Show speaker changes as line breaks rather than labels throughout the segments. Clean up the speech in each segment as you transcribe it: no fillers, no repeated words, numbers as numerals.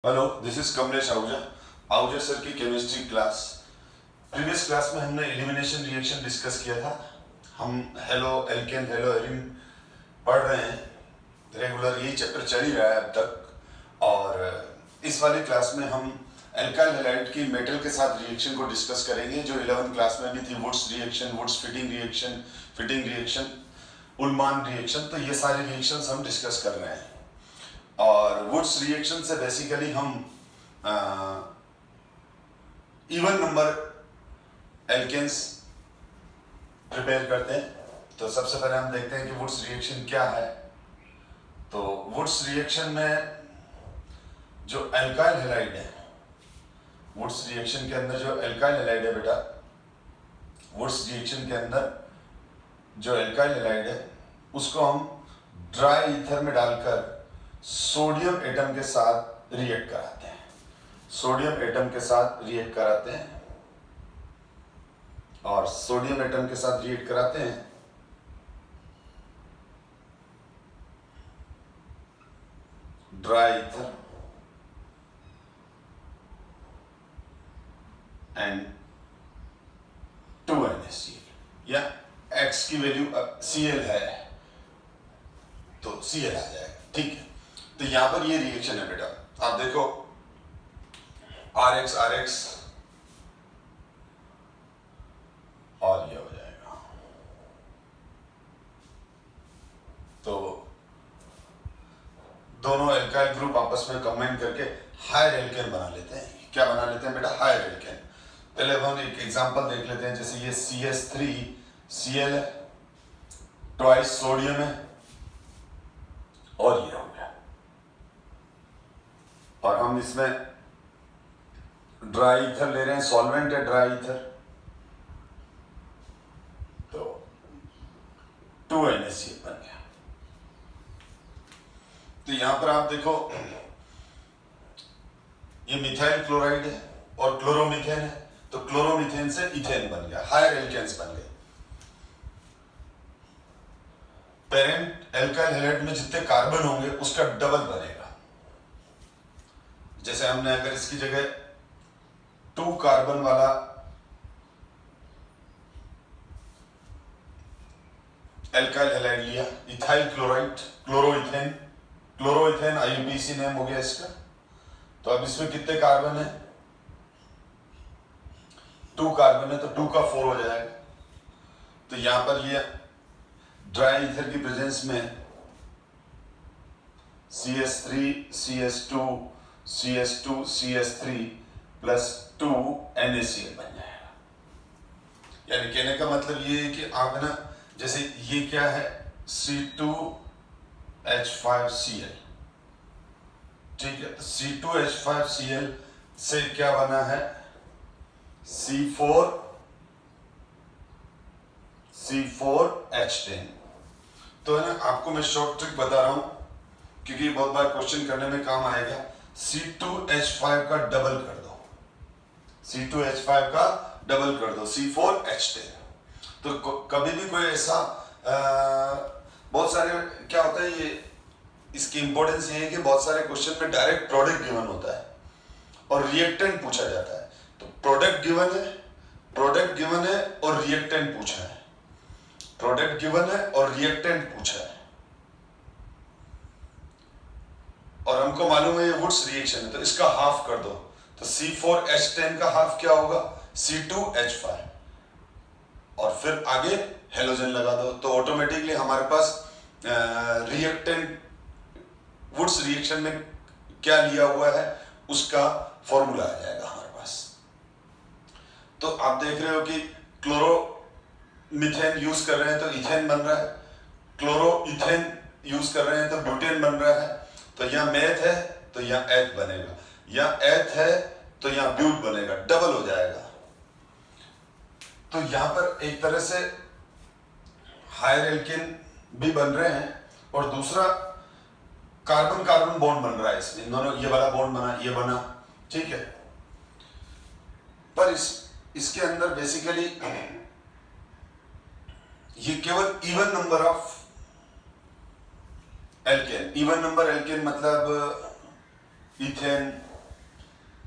Hello, this is Kamlesh Ahuja. Ahuja sir की chemistry class. Previous class में हमने एलिमिनेशन रिएक्शन डिस्कस किया था। हम हेलो एल्केन हेलो एरिन पढ़ रहे हैं रेगुलर, यही चैप्टर चल ही रहा है अब तक। और इस वाली क्लास में हम एल्काइल हैलाइड की मेटल के साथ रिएक्शन को डिस्कस करेंगे, जो 11th क्लास में भी थी। Wurtz reaction, Wurtz fitting reaction, Ullmann reaction. तो ये सारे रिएक्शंस हम डिस्कस कर रहे हैं। और वुड्स रिएक्शन से बेसिकली हम इवन नंबर एल्केन्स प्रिपेयर करते हैं। तो सबसे पहले हम देखते हैं कि वुड्स रिएक्शन क्या है। तो वुड्स रिएक्शन में जो एल्काइल हैलाइड है, वुड्स रिएक्शन के अंदर जो एल्काइल हैलाइड है बेटा, वुड्स रिएक्शन के अंदर जो एल्काइल हैलाइड है उसको हम ड्राई ईथर में डालकर सोडियम एटम के साथ रिएक्ट कराते हैं। सोडियम एटम के साथ रिएक्ट कराते हैं और सोडियम एटम के साथ रिएक्ट कराते हैं ड्राई ईथर एंड 2NaCl, या X की वैल्यू Cl है तो Cl आ जाएगा। ठीक है, तो यहां पर ये रिएक्शन है बेटा। आप देखो RX RX और ये हो जाएगा। तो दोनों एल्काइल ग्रुप आपस में कंबाइन करके हायर एल्केन बना लेते हैं। क्या बना लेते हैं बेटा? Higher alkane. पहले हम एक एग्जांपल देख लेते हैं। जैसे ये CH3Cl है, ट्वाइस सोडियम है और ये हो गया। और हम इसमें ड्राई ईथर ले रहे हैं, सॉल्वेंट है ड्राई ईथर, तो 2NaCl बन गया। तो यहां पर आप देखो ये मिथाइल क्लोराइड है और क्लोरोमीथेन है, तो क्लोरोमीथेन से इथेन बन गया, हायर एल्केन्स बन गए। पेरेंट एल्काइल हैलाइड में जितने कार्बन होंगे उसका डबल बनेगा। जैसे हमने अगर इसकी जगह 2 कार्बन वाला एल्काइल हैलाइड लिया, ethyl chloride, chloroethane IUPAC name हो गया इसका। तो अब इसमें कितने कार्बन है? 2 कार्बन है, तो 2 का 4 हो जाएगा। तो यहां पर ये ड्राई ईथर की प्रेजेंस में CH3 CH2 CH2 CH3 plus 2NaCl बन जाएगा। यानी कहने का मतलब ये है कि आप ना, जैसे ये क्या है C2H5Cl, ठीक है। C2H5Cl से क्या बना है? C4H10। तो है ना, आपको मैं शॉर्ट ट्रिक बता रहा हूं क्योंकि बहुत बार क्वेश्चन करने में काम आएगा। C2H5 का डबल कर दो, C2H5 का डबल कर दो, C4H10। तो कभी भी कोई ऐसा बहुत सारे क्या होता है, ये इसकी इंपॉर्टेंस ये है कि बहुत सारे क्वेश्चन में डायरेक्ट प्रोडक्ट गिवन होता है और रिएक्टेंट पूछा जाता है। तो प्रोडक्ट गिवन है और रिएक्टेंट पूछा है, प्रोडक्ट गिवन है और रिएक्टेंट पूछा है, और हमको मालूम है ये वुड्स रिएक्शन है, तो इसका हाफ कर दो। तो C4H10 का हाफ क्या होगा? C2H5, और फिर आगे हेलोजन लगा दो, तो ऑटोमेटिकली हमारे पास रिएक्टेंट वुड्स रिएक्शन में क्या लिया हुआ है उसका फॉर्मूला आ जाएगा हमारे पास। तो आप देख रहे हो कि क्लोरोमीथेन यूज कर रहे हैं तो इथेन बन रहा है, क्लोरोइथेन यूज कर रहे हैं तो ब्यूटेन बन रहा है। तो यहाँ मेथ है तो यहाँ एथ बनेगा, यहाँ एथ है तो यहाँ ब्यूट बनेगा, डबल हो जाएगा। तो यहां पर एक तरह से हायर एल्केन भी बन रहे हैं और दूसरा कार्बन कार्बन बॉन्ड बन रहा है इसमें, दोनों ये वाला बॉन्ड बना, ये बना, ठीक है। पर इसके अंदर बेसिकली ये केवल even number of alkane, even number alkane मतलब इथेन,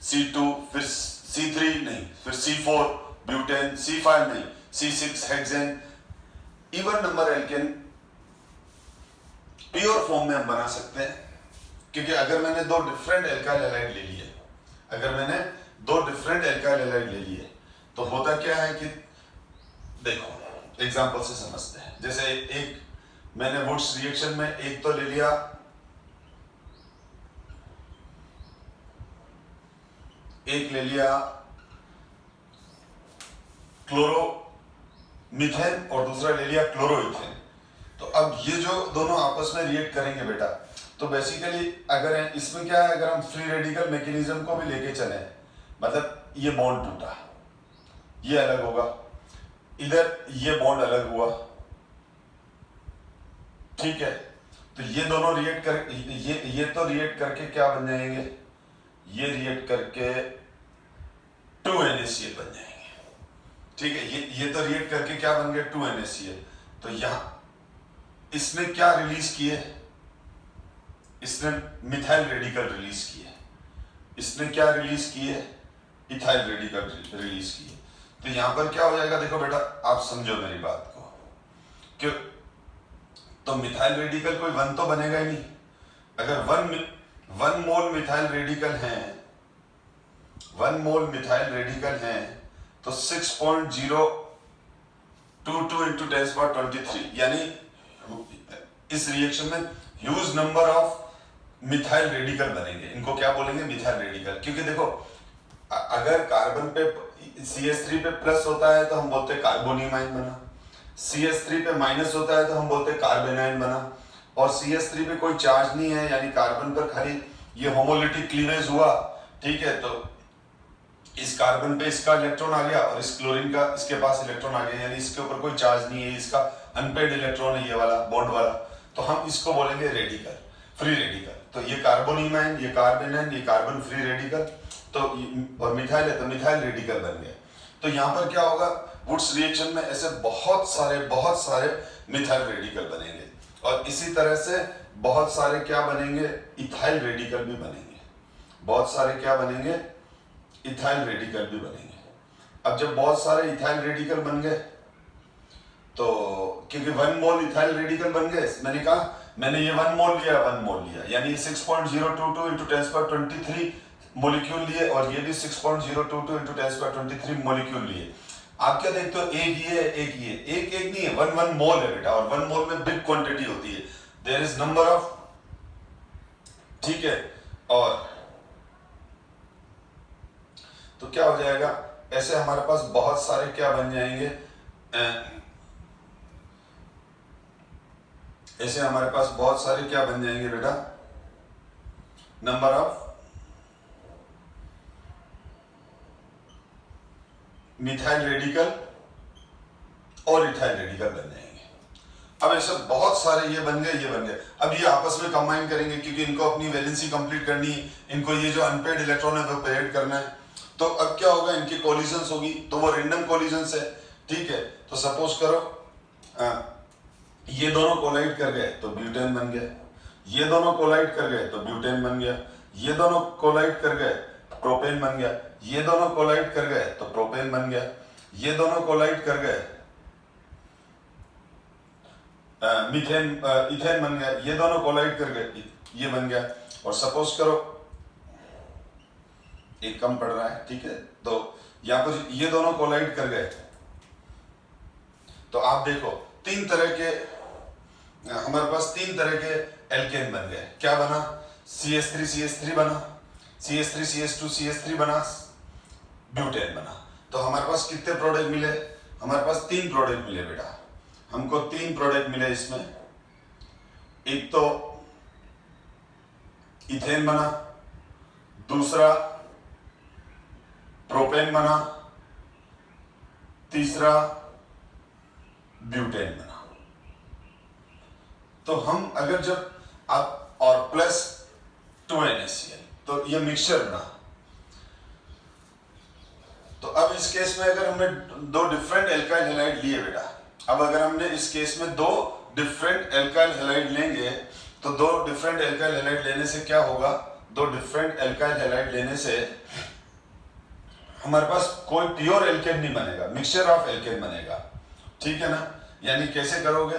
C2, फिर C3 नहीं, फिर C4 ब्यूटेन, C5 नहीं, C6 hexane. Even number alkane pure form में हम बना सकते हैं, क्योंकि अगर मैंने दो डिफरेंट एल्काइल हैलाइड ले लिए, ले लिए तो होता क्या है कि देखो एग्जांपल से समझते हैं। जैसे एक मैंने वुड्स रिएक्शन में एक तो ले लिया क्लोरो मीथेन और दूसरा ले लिया क्लोरोइथेन। तो अब ये जो दोनों आपस में रिएक्ट करेंगे बेटा, तो बेसिकली अगर इसमें क्या है, अगर हम फ्री रेडिकल मैकेनिज्म को भी लेके चले, मतलब ये बॉन्ड टूटा, ये अलग होगा, इधर ये बॉन्ड अलग हुआ, ठीक है, तो ये दोनों रिएक्ट कर ये तो रिएक्ट करके क्या बन जाएंगे, ये रिएक्ट करके 2NaCl बन जाएंगे, ठीक है। ये तो रिएक्ट करके क्या बन गया, 2NaCl। तो यहां इसने क्या रिलीज किए, इसने मिथाइल रेडिकल रिलीज किए, इसने क्या रिलीज किए, इथाइल रेडिकल रिलीज किए। तो यहां पर क्या हो जाएगा, देखो बेटा आप समझो मेरी बात को, कि तो मिथाइल रेडिकल कोई वन तो बनेगा ही नहीं। अगर वन मोल मिथाइल रेडिकल है, 1 मोल मिथाइल रेडिकल है, तो 6.022 into 10⁻23, यानी इस रिएक्शन में huge number of methyl radical बनेंगे। इनको क्या बोलेंगे, मिथाइल रेडिकल। क्योंकि देखो अगर कार्बन पे CH3 पे प्लस होता है तो हम बोलते हैं कार्बोनियमाइन बना, CH3 पे माइनस होता है तो हम बोलते हैं कार्बेनाइन बना, और CH3 पे कोई चार्ज नहीं है, यानी कार्बन पर खाली ये होमोलिटिक क्लीवेज हुआ, ठीक है, तो इस कार्बन पे इसका इलेक्ट्रॉन आ गया और इस क्लोरीन का इसके पास इलेक्ट्रॉन आ गया, यानी इसके ऊपर कोई चार्ज नहीं है, इसका अनपेड इलेक्ट्रॉन है, ये वाला बॉन्ड वाला, तो हम इसको बोलेंगे रेडिकल, फ्री रेडिकल। तो ये कार्बोनियमाइन, ये कार्बेनाइन, ये कार्बन फ्री रेडिकल, तो और मिथाइल है तो मिथाइल रेडिकल बन गया। तो यहाँ पर क्या होगा, वुड्स रिएक्शन में ऐसे बहुत सारे मिथाइल रेडिकल बनेंगे, और इसी तरह से बहुत सारे क्या बनेंगे, इथाइल रेडिकल भी बनेंगे, बहुत सारे क्या बनेंगे, इथाइल रेडिकल भी बनेंगे। अब जब बहुत सारे इथाइल रेडिकल बन गए, तो क्योंकि 1 मोल इथाइल रेडिकल बन गए, मैंने ये 1 मोल लिया, यानी 6.022 into 10⁻23 मॉलिक्यूल लिए, और ये भी 6.022 into 10⁻23 मॉलिक्यूल लिए। आप क्या देखते हो, एक नहीं है, 1 मोल है बेटा, और 1 मोल में बिग क्वांटिटी होती है, देयर इज नंबर ऑफ, ठीक है। और तो क्या हो जाएगा, ऐसे हमारे पास बहुत सारे क्या बन जाएंगे, ऐसे हमारे पास बहुत सारे क्या बन जाएंगे बेटा, नंबर ऑफ मिथाइल रेडिकल और इथाइल रेडिकल बन जाएंगे। अब ऐसे बहुत सारे ये बन गए, अब ये आपस में कंबाइन करेंगे, क्योंकि इनको अपनी वैलेंसी कंप्लीट करनी है, इनको ये जो अनपेड इलेक्ट्रॉन है वो पेड करना है। तो अब क्या होगा, इनकी कोलिजन्स होगी, तो वो रैंडम कोलिजन्स है, ठीक है। तो सपोज करो ये दोनों कोलाइड कर गए तो ब्यूटेन बन गया, ये दोनों कोलाइड कर गए तो ब्यूटेन बन गया, ये दोनों कोलाइड कर गए प्रोपेन बन गया, ये दोनों कोलाइड कर गए तो प्रोपेन बन गया, ये दोनों कोलाइड कर गए इथेन बन गया, ये दोनों कोलाइड कर गए ये बन गया। और सपोज करो एक कम पड़ रहा है, ठीक है, तो यहां पर ये दोनों कोलाइड कर गए, तो आप देखो हमारे पास 3 तरह के एल्केन बन गए। क्या बना, CH3 बना, CH3 CH2 CH3 बना, ब्यूटेन बना। तो हमारे पास कितने प्रोडक्ट मिले, हमारे पास 3 प्रोडक्ट मिले बेटा, हमको 3 प्रोडक्ट मिले इसमें। एक तो इथेन बना, दूसरा प्रोपेन बना, तीसरा ब्यूटेन बना। तो हम अगर जब आप और प्लस 2NaCl, तो ये मिक्सचर बना। तो अब इस केस में अगर हमने 2 डिफरेंट एल्काइल हैलाइड लिए बेटा, अब अगर हमने इस केस में 2 डिफरेंट एल्काइल हैलाइड लेंगे, तो 2 डिफरेंट एल्काइल हैलाइड लेने से क्या होगा, 2 डिफरेंट एल्काइल हैलाइड लेने से हमारे पास कोई प्योर एल्केन नहीं बनेगा, मिक्सचर ऑफ एल्केन बनेगा, ठीक है ना। यानी कैसे करोगे,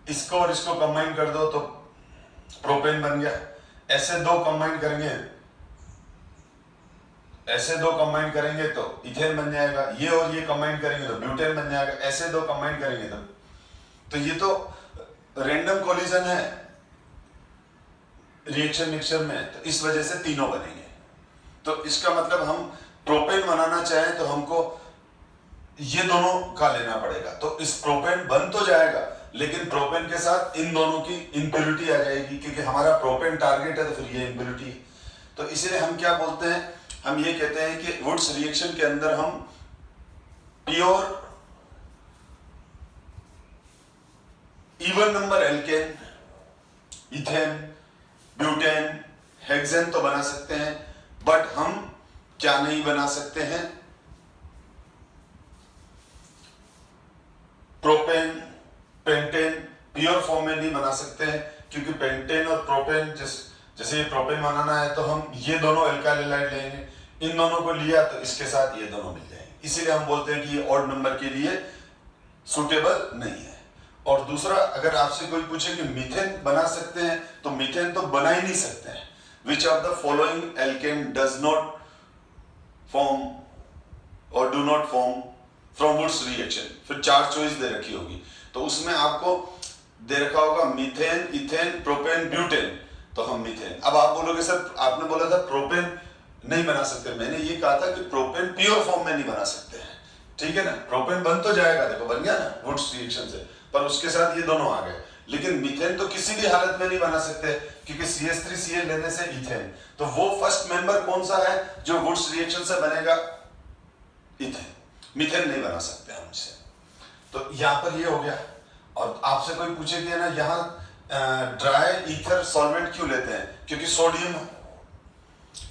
इसको और इसको कंबाइन कर दो तो प्रोपेन बन गया, ऐसे दो कंबाइन करेंगे, ऐसे दो कंबाइन करेंगे तो इथेन बन जाएगा, ये और ये कंबाइन करेंगे तो ब्यूटेन बन जाएगा, ऐसे दो कंबाइन करेंगे तो ये तो रैंडम कोलिजन है रिएक्शन मिक्सचर में, तो इस वजह से तीनों बनेंगे। तो इसका मतलब हम प्रोपेन बनाना चाहें तो हमको ये दोनों का लेना पड़ेगा, तो इस प्रोपेन बन तो जाएगा लेकिन प्रोपेन के साथ इन दोनों की इंप्योरिटी आ जाएगी, क्योंकि हमारा प्रोपेन टारगेट है तो फिर ये इंप्योरिटी। तो इसीलिए हम क्या बोलते हैं, हम ये कहते हैं कि वुड्स रिएक्शन के अंदर हम pure even number alkane, ethane, butane, hexane तो बना सकते हैं, बट हम क्या नहीं बना सकते हैं, प्रोपेन, पेंटेन प्योर फॉर्म में नहीं बना सकते हैं, क्योंकि पेंटेन और प्रोपेन जैसे ये प्रोपेन बनाना है तो हम ये दोनों एल्काइल हैलाइड लेंगे, इन दोनों को लिया तो इसके साथ ये दोनों मिल जाएंगे, इसीलिए हम बोलते हैं कि ये ऑड नंबर के लिए सुटेबल नहीं है। और दूसरा, अगर आपसे कोई पूछे कि मीथेन बना सकते हैं तो मीथेन तो बना ही नहीं सकते हैं। Which of the following alkane does not form और do not form from Wurtz reaction, फिर 4 चॉइस दे रखी होगी, तो उसमें आपको दे रखा होगा मीथेन, इथेन, प्रोपेन, ब्यूटेन, तो हम मीथेन। अब आप बोलोगे सर आपने बोला था प्रोपेन नहीं बना सकते, मैंने ये कहा था कि प्रोपेन प्योर फॉर्म में नहीं बना सकते हैं, ठीक है ना। प्रोपेन बन तो जाएगा, देखो बन गया ना वुड्स रिएक्शन से, पर उसके साथ ये दोनों आ गए। लेकिन मीथेन तो किसी भी हालत में नहीं बना सकते, क्योंकि CH3Cl लेने से इथेन, तो वो फर्स्ट मेंबर कौन सा है जो वुड्स रिएक्शन से बनेगा, इथेन, मीथेन नहीं बना सकते हम इसे। तो यहाँ पर ये हो गया। और आपसे कोई पूछे कि ना यहाँ ड्राई ईथर सॉल्वेंट क्यों लेते हैं, क्योंकि सोडियम है,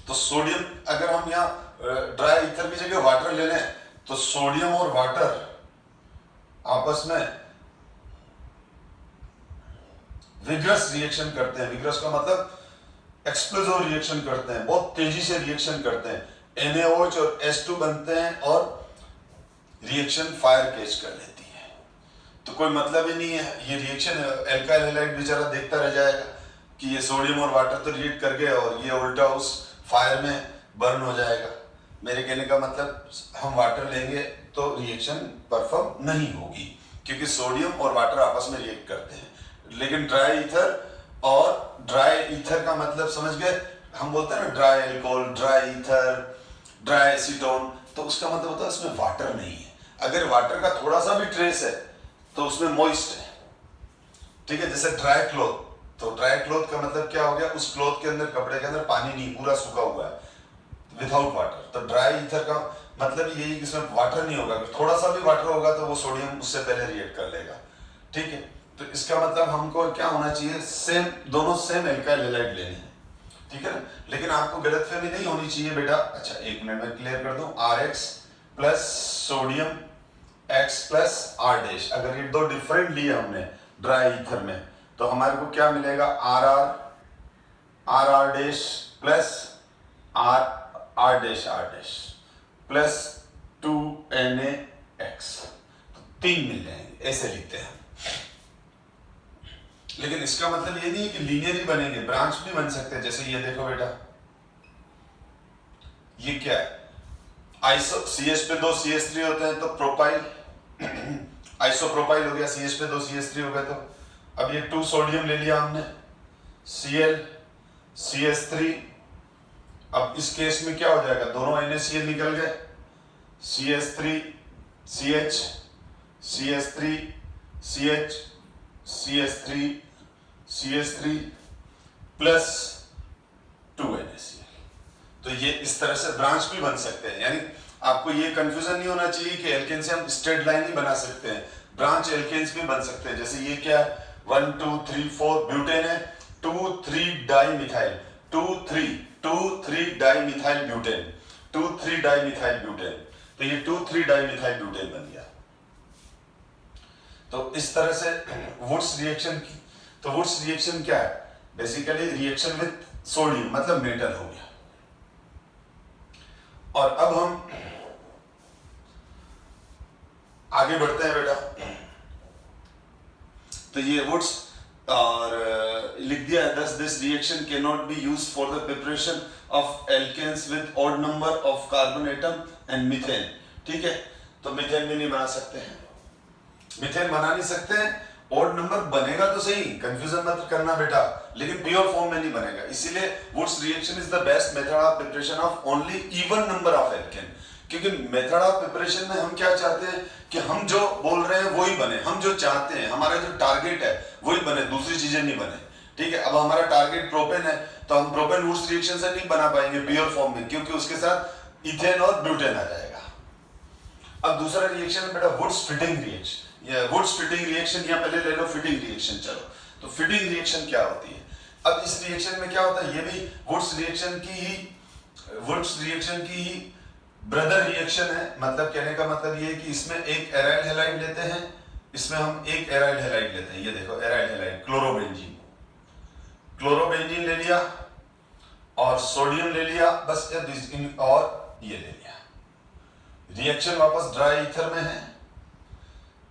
तो सोडियम अगर हम यहाँ ड्राई ईथर की जगह वाटर ले लें तो सोडियम और वाटर आपस में विग्रस रिएक्शन करते हैं। विग्रस का मतलब एक्सप्लोसिव रिएक्शन करते हैं, बहुत तेजी से रिएक्शन करते हैं, NaOH और H2 बनते हैं और रिएक्शन फायर कैच कर लेती है। तो कोई मतलब ही नहीं है, ये रिएक्शन एल्काइल हैलाइड बेचारा देखता रह जाएगा कि ये सोडियम और वाटर तो रिएक्ट कर गए और ये उल्टा उस फायर में बर्न हो जाएगा। मेरे कहने का मतलब हम वाटर लेंगे तो रिएक्शन परफॉर्म नहीं होगी, क्योंकि सोडियम और वाटर आपस में रिएक्ट करते हैं। लेकिन ड्राई ईथर, और ड्राई ईथर का मतलब समझ गए, हम बोलते हैं ना dry alcohol, dry ether, dry acetone, तो उसका मतलब होता है उसमें वाटर नहीं है। अगर वाटर का थोड़ा सा भी ट्रेस है तो उसमें मॉइस्ट है, ठीक है। जैसे ड्राई क्लॉथ, तो ड्राई क्लॉथ का मतलब क्या हो गया, उस क्लॉथ के अंदर, कपड़े के अंदर पानी नहीं, पूरा सूखा हुआ है विदाउट वाटर। तो ड्राई ईथर का मतलब यही कि इसमें वाटर नहीं होगा, थोड़ा सा भी वाटर होगा तो वो सोडियम उससे पहले रिएक्ट कर लेगा, ठीक है। तो इसका मतलब हमको क्या होना चाहिए, सेम, दोनों सेम एल्काइल हैलाइड लेने हैं, ठीक है ना। लेकिन आपको गलतफहमी नहीं होनी चाहिए बेटा। अच्छा, एक मिनट में क्लियर कर दूं, RX plus sodium X plus R dash, अगर ये दो डिफरेंट लिए हमने ड्राई ईथर में, तो हमारे को क्या मिलेगा, RR dash plus R dash plus 2NaX, तो 3 मिल जाएंगे, ऐसे लिखते हैं। लेकिन इसका मतलब ये नहीं है कि लीनियर ही बनेंगे, ब्रांच भी बन सकते हैं। जैसे ये देखो बेटा, ये क्या है, आइसो, CH पे 2 CH3 होते हैं तो प्रोपाइल, आइसोप्रोपाइल हो गया, CH पे 2 CH3 हो गया। तो अब ये 2 सोडियम ले लिया हमने, Cl CH3, अब इस केस में क्या हो जाएगा, दोनों NaCl निकल गए, CH3 CH CH3 CH CH3 CH3 plus 2NaCl। तो ये इस तरह से ब्रांच भी बन सकते हैं। यानी आपको ये कंफ्यूजन नहीं होना चाहिए कि एल्केन से हम स्ट्रेट लाइन ही बना सकते हैं, ब्रांच एल्केन्स भी बन सकते हैं। जैसे ये क्या है, 1 2 3 4 ब्यूटेन है, 2 3 di methyl, 2 3 di methyl butane, 2 3 di methyl butane, तो ये 2 3 डाई मिथाइल ब्यूटेन बन गया। तो इस तरह से वुड्स रिएक्शन की, तो वुड्स रिएक्शन क्या है, बेसिकली रिएक्शन विद सोडियम, मतलब मेटल हो गया। और अब हम तो ये वुड्स और लिख दिया thus this reaction can not be used for the preparation of alkanes with odd number of carbon atom and methane. ठीक है, तो मीथेन भी नहीं बना सकते हैं, मीथेन बना नहीं सकते हैं। ऑड नंबर बनेगा तो सही, कंफ्यूजन मत करना बेटा, लेकिन प्योर फॉर्म में नहीं बनेगा। इसीलिए Wurtz reaction is the best method of preparation of only even number of alkene. क्योंकि मेथड ऑफ प्रिपरेशन में हम क्या चाहते हैं कि हम जो बोल रहे हैं वही बने, हम जो चाहते हैं, हमारा जो टारगेट है वही बने, दूसरी चीजें नहीं बने। ठीक है, अब हमारा टारगेट प्रोपेन है तो हम प्रोपेन वुड्स रिएक्शन से नहीं बना पाएंगे प्योर फॉर्म में, क्योंकि उसके साथ इथेन और ब्यूटेन आ जाएगा। अब दूसरा रिएक्शन है बेटा वुड्स फिटिंग रिएक्शन। ये वुड्स फिटिंग रिएक्शन, या पहले ले लो फिटिंग रिएक्शन। चलो, तो फिटिंग रिएक्शन क्या होती है? अब इस रिएक्शन में क्या होता है, ये भी वुड्स रिएक्शन की ही ब्रदर रिएक्शन है। मतलब कहने का मतलब ये है कि इसमें एक एराइल हैलाइड लेते हैं, इसमें हम एक एराइल हैलाइड लेते हैं। ये देखो एराइल हैलाइड क्लोरोबेंजीन ले लिया और सोडियम ले लिया, बस और ये ले लिया। रिएक्शन वापस ड्राई ईथर में है।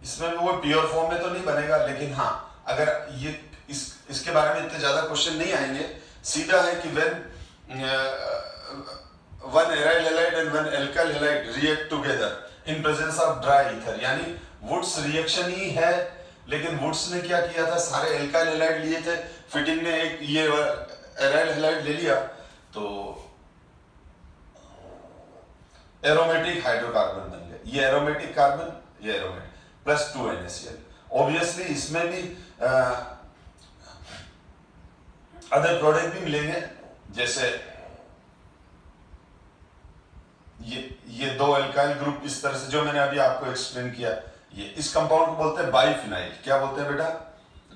इसमें भी वो प्योर फॉर्म में तो नहीं बनेगा, लेकिन हाँ अगर ये इसके बारे में इतने ज्यादा क्वेश्चन नहीं आएंगे। सीधा है कि when one aryl halide and one alkyl halide react together in presence of dry ether, यानी वुड्स रिएक्शन ही है, लेकिन वुड्स ने क्या किया था, सारे एल्काइल हैलाइड लिए थे, फिटिंग ने एक ये एराइल हैलाइड ले लिया, तो एरोमेटिक हाइड्रोकार्बन बन गया। ये एरोमेटिक कार्बन, ये एरोमेटिक प्लस 2 NaCl। ऑब्वियसली इसमें भी अदर प्रोडक्ट भी मिलेंगे, जैसे ये दो एल्काइल ग्रुप इस तरह से जो मैंने अभी आपको एक्सप्लेन किया। ये इस कंपाउंड को बोलते हैं बाइफिनाइल। क्या बोलते हैं बेटा?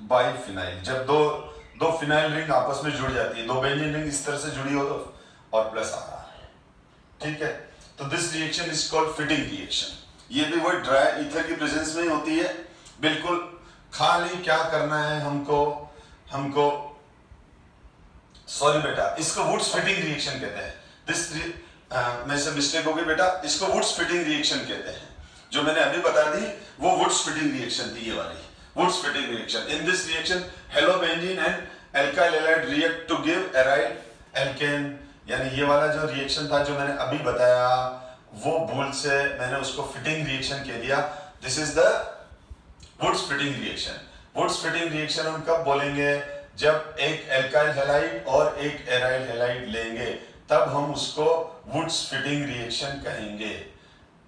बाइफिनाइल। जब दो फिनाइल रिंग आपस में जुड़ जाती है, दो बेंजीन रिंग इस तरह से जुड़ी हो तो, और प्लस आ रहा है। ठीक है, तो this reaction is called fitting reaction. ये भी वही ड्राई ईथर की प्रेजेंस में ही होती है। बिल्कुल खाली क्या करना है हमको सॉरी बेटा, इसको वुड्स फिटिंग रिएक्शन कहते हैं। मेरे से मिस्टेक हो गई बेटा, इसको वुड्स फिटिंग रिएक्शन कहते हैं। जो मैंने अभी बता दी वो वुड्स फिटिंग रिएक्शन थी, ये वाली Wurtz fitting reaction. In this reaction halobenzene and alkyl halide react to give aryl alkane. यानी ये वाला जो रिएक्शन था जो मैंने अभी बताया, वो भूल से मैंने उसको फिटिंग रिएक्शन कह दिया। This is the Wurtz fitting reaction. Wurtz fitting reaction हम कब बोलेंगे? जब एक एल्काइल हैलाइड और एक एराइल हैलाइड लेंगे, तब हम उसको वुड्स फिटिंग रिएक्शन कहेंगे।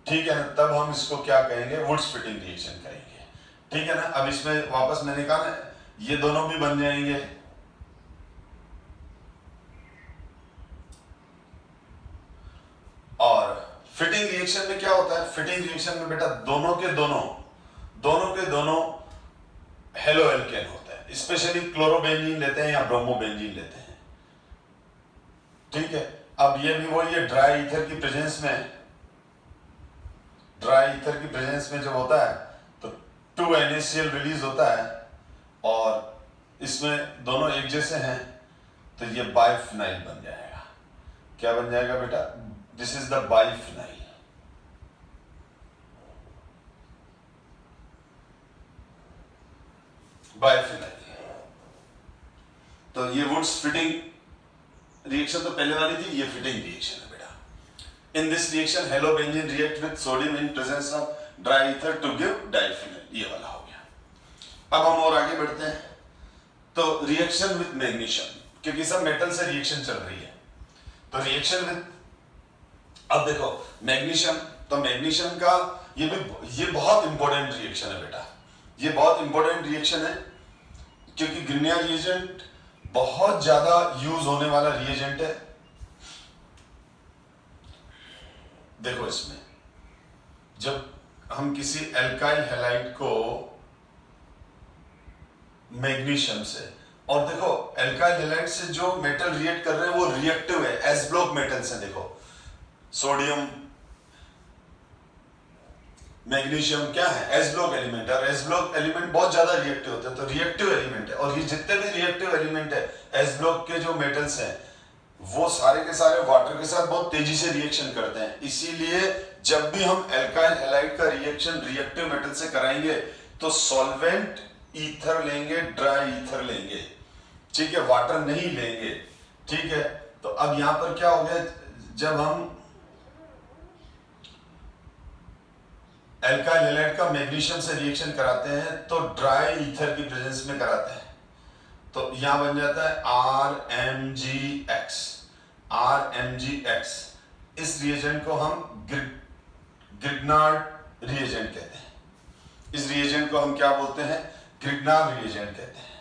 ठीक है ना, तब हम इसको क्या कहेंगे? वुड्स फिटिंग रिएक्शन कहेंगे। ठीक है ना। अब इसमें वापस मैंने कहा ना, ये दोनों भी बन जाएंगे। और फिटिंग रिएक्शन में क्या होता है? फिटिंग रिएक्शन में बेटा दोनों के दोनों हेलो एल्केन होते हैं। स्पेशली क्लोरोबेंजीन लेते हैं या ब्रोमोबेंजीन लेते हैं। ठीक है, अब ये भी वही है, ड्राई ईथर की प्रेजेंस में जब होता है तो 2 NaCl रिलीज होता है, और इसमें दोनों एक जैसे हैं, तो ये बाइफिनाइल बन जाएगा। क्या बन जाएगा बेटा? This is the biphenyl. तो ये वुड्स फिटिंग रिएक्शन तो पहले वाली थी, ये फिटिंग रिएक्शन है बेटा। In this reaction halobenzene react with sodium in presence of dry ether to give diphenyl. ये वाला हो गया। अब हम और आगे बढ़ते हैं। तो रिएक्शन विद मैग्नीशियम, क्योंकि सब मेटल से रिएक्शन चल रही है, तो रिएक्शन विद, अब देखो मैग्नीशियम, तो मैग्नीशियम का ये बहुत इंपॉर्टेंट रिएक्शन है बेटा। ये बहुत इंपॉर्टेंट रिएक्शन है, क्योंकि ग्रिनिया रिएजेंट बहुत ज्यादा यूज होने वाला रिएजेंट है। देखो इसमें जब हम किसी एल्काइल हैलाइड को मैग्नीशियम से, और देखो एल्काइल हैलाइड से जो मेटल रिएक्ट कर रहे हैं वो रिएक्टिव है, एस ब्लॉक मेटल्स हैं। देखो सोडियम, मैग्नीशियम क्या है? एस ब्लॉक एलिमेंट है, और एस ब्लॉक एलिमेंट बहुत ज्यादा रिएक्टिव होते हैं, तो रिएक्टिव एलिमेंट है। और ये जितने भी रिएक्टिव एलिमेंट है एस ब्लॉक के जो मेटल्स हैं, वो सारे के सारे वाटर के साथ बहुत तेजी से रिएक्शन करते हैं। इसीलिए जब भी हम एल्काइल हैलाइड का रिएक्शन रिएक्टिव मेटल से कराएंगे, तो सॉल्वेंट ईथर लेंगे, ड्राई ईथर लेंगे, ठीक है, वाटर नहीं लेंगे, ठीक है। तो अब यहां पर क्या हो गया, जब हम एल्काइल हैलाइड का मैग्नीशियम से रिएक्शन कराते हैं तो ड्राई ईथर की प्रेजेंस में कराते हैं, तो यहां बन जाता है RMgX। RMgX, इस रिएजेंट को हम ग्रिग्नार्ड रिएजेंट कहते हैं। इस रिएजेंट को हम क्या बोलते हैं, ग्रिग्नार्ड रिएजेंट कहते हैं।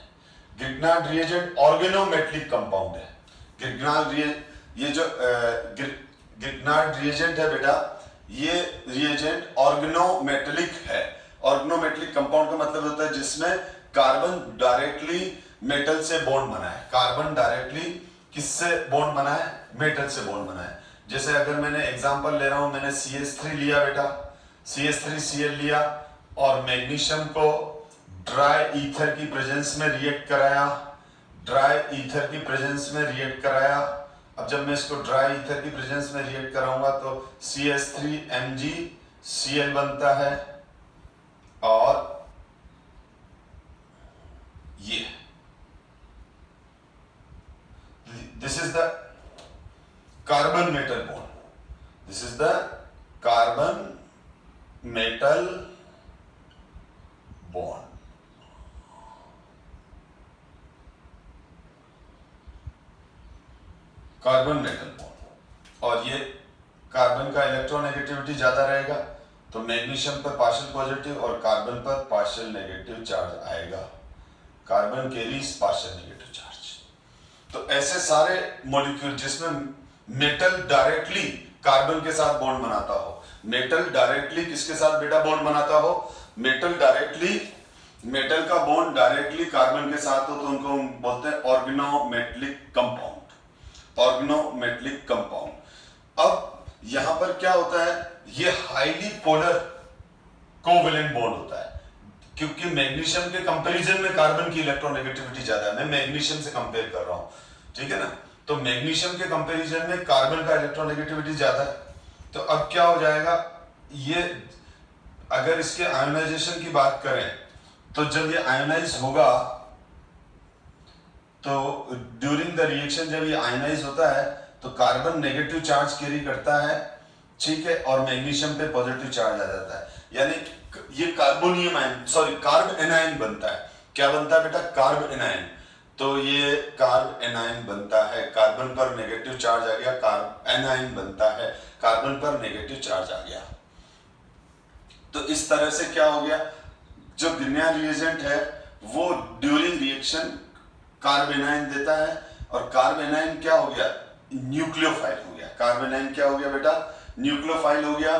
ग्रिग्नार्ड रिएजेंट ऑर्गेनोमेटलिक कंपाउंड है। ग्रिग्नार्ड ये जो ग्रिग्नार्ड रिएजेंट है बेटा, ये रिएजेंट ऑर्गेनोमेटलिक है। ऑर्गेनोमेटलिक कंपाउंड का मतलब होता है जिसमें कार्बन डायरेक्टली मेटल से बॉन्ड बना है। कार्बन डायरेक्टली किससे बॉन्ड बना है, मेटल से बॉन्ड बना है। जैसे अगर मैंने एग्जांपल ले रहा हूं, मैंने CH3 लिया बेटा, CH3Cl लिया और मैग्नीशियम को ड्राई ईथर की प्रेजेंस में रिएक्ट कराया, ड्राई ईथर की प्रेजेंस में रिएक्ट कराया। अब जब मैं इसको ड्राई ईथर की प्रेजेंस में रिएक्ट कराऊंगा तो CH3MgCl बनता है, और ये this is the carbon metal bond, this is the carbon metal bond. Carbon metal bond, और ये कार्बन का इलेक्ट्रोनेगेटिविटी ज्यादा रहेगा तो मैग्नीशियम पर पार्शियल पॉजिटिव और कार्बन पर पार्शियल नेगेटिव चार्ज आएगा। Carbon carries partial negative charge. तो ऐसे सारे मॉलिक्यूल जिसमें मेटल डायरेक्टली कार्बन के साथ बॉन्ड बनाता हो, मेटल डायरेक्टली किसके साथ बेटा बॉन्ड बनाता हो, मेटल डायरेक्टली, मेटल का बॉन्ड डायरेक्टली कार्बन के साथ हो तो उनको हम बोलते हैं ऑर्गेनोमेटलिक कंपाउंड। Organometallic compound. अब यहां पर क्या होता है, ये हाईली पोलर कोवेलेंट बॉन्ड होता है, क्योंकि मैग्नीशियम के कंपैरिजन में कार्बन की इलेक्ट्रोनेगेटिविटी ज्यादा है। मैं मैग्नीशियम से कंपेयर कर रहा हूं, ठीक है ना। तो मैग्नीशियम के कंपैरिजन में कार्बन का इलेक्ट्रोनेगेटिविटी ज्यादा है। तो अब क्या हो जाएगा, ये अगर इसके आयोनाइजेशन की बात करें तो जब ये आयोनाइज होगा तो ड्यूरिंग द रिएक्शन जब ये आयोनाइज होता है तो कार्बन नेगेटिव चार्ज कैरी करता है, ठीक है, और मैग्नीशियम पे पॉजिटिव चार्ज आ जाता है, यानी ये carbonium ion, sorry carb anion बनता है। क्या बनता है बेटा, कार्ब एनायन। तो ये कार्ब एनायन बनता है, कार्बन पर नेगेटिव चार्ज आ गया, कार्ब एनायन बनता है, कार्बन पर नेगेटिव चार्ज आ गया। तो इस तरह से क्या हो गया, जो ग्रिग्नार्ड रिएजेंट है वो ड्यूरिंग रिएक्शन कार्ब एनायन देता है, और कार्ब एनायन क्या हो गया, न्यूक्लियोफाइल हो गया। कार्ब एनायन क्या हो गया बेटा, न्यूक्लियोफाइल हो गया,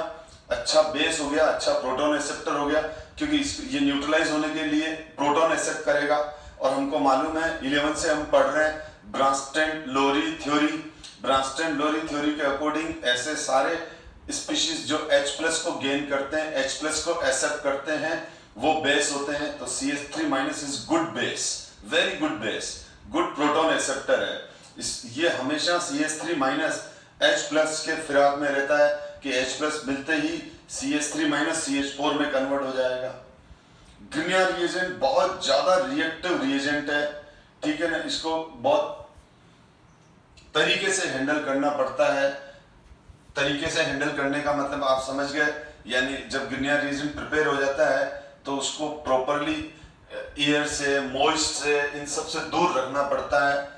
अच्छा बेस हो गया, अच्छा प्रोटॉन एक्सेप्टर हो गया, क्योंकि ये न्यूट्रलाइज होने के लिए प्रोटॉन एक्सेप्ट करेगा। और हमको मालूम है 11 से हम पढ़ रहे हैं ब्रांस्टेन-लोरी थ्योरी। ब्रांस्टेन-लोरी थ्योरी के अकॉर्डिंग ऐसे सारे स्पीशीज जो H+ को गेन करते हैं, H+ को एक्सेप्ट करते हैं, वो बेस होते हैं। तो CH3- is good base, very good base, good proton acceptor है। ये हमेशा CH3- H+ के फिराक में रहता है कि H+ मिलते ही CH3- CH4 में कन्वर्ट हो जाएगा। ग्रिग्नार्ड रिएजेंट बहुत ज्यादा रिएक्टिव रिएजेंट है, ठीक है ना। इसको बहुत तरीके से हैंडल करना पड़ता है। तरीके से हैंडल करने का मतलब आप समझ गए, यानी जब ग्रिग्नार्ड रिएजेंट प्रिपेयर हो जाता है तो उसको प्रॉपरली एयर से, मॉइस्ट से, इन सब से दूर रखना पड़ता है,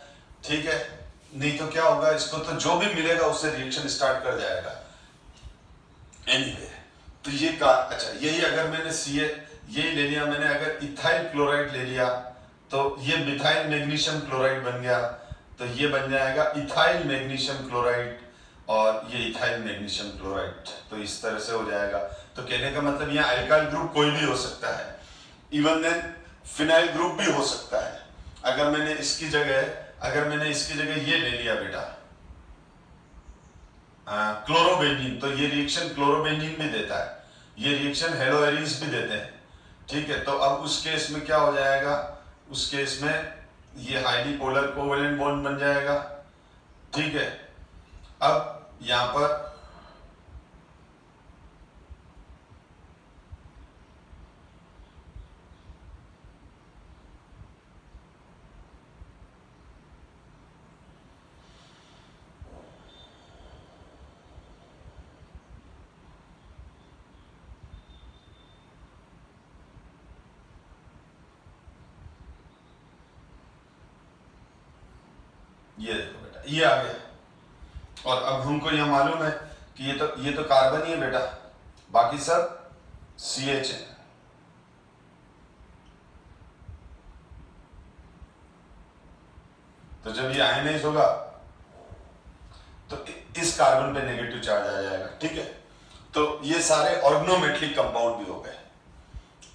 ठीक है। नहीं तो क्या होगा, इसको तो जो भी मिलेगा उससे रिएक्शन स्टार्ट कर जाएगा। एनीवे, तो ये का अच्छा, यही अगर मैंने यही ले लिया मैंने, अगर इथाइल क्लोराइड ले लिया तो ये मिथाइल मैग्नीशियम क्लोराइड बन गया, तो ये बन जाएगा इथाइल मैग्नीशियम क्लोराइड, और ये इथाइल मैग्नीशियम क्लोराइड। तो इस तरह से हो जाएगा। तो कहने का मतलब यहाँ अल्काइल ग्रुप कोई भी हो सकता है, इवन देन फिनाइल ग्रुप भी हो सकता है। अगर मैंने इसकी जगह ये ले लिया बेटा क्लोरोबेंजीन, तो ये रिएक्शन क्लोरोबेंजीन भी देता है, ये रिएक्शन हेलोएरिन्स भी देते हैं, ठीक है। तो अब उस केस में क्या हो जाएगा, उस केस में ये हाईली पोलर कोवेलेंट बॉन्ड बन जाएगा, ठीक है। अब यहां पर ये देखो बेटा, ये आ गया। और अब हमको यह मालूम है कि ये तो कार्बन ही है बेटा, बाकी सब CH है। तो जब ये आयनाइज होगा तो इस कार्बन पे नेगेटिव चार्ज आ जाएगा, ठीक है। तो ये सारे ऑर्गेनोमेटलिक कंपाउंड भी हो गए।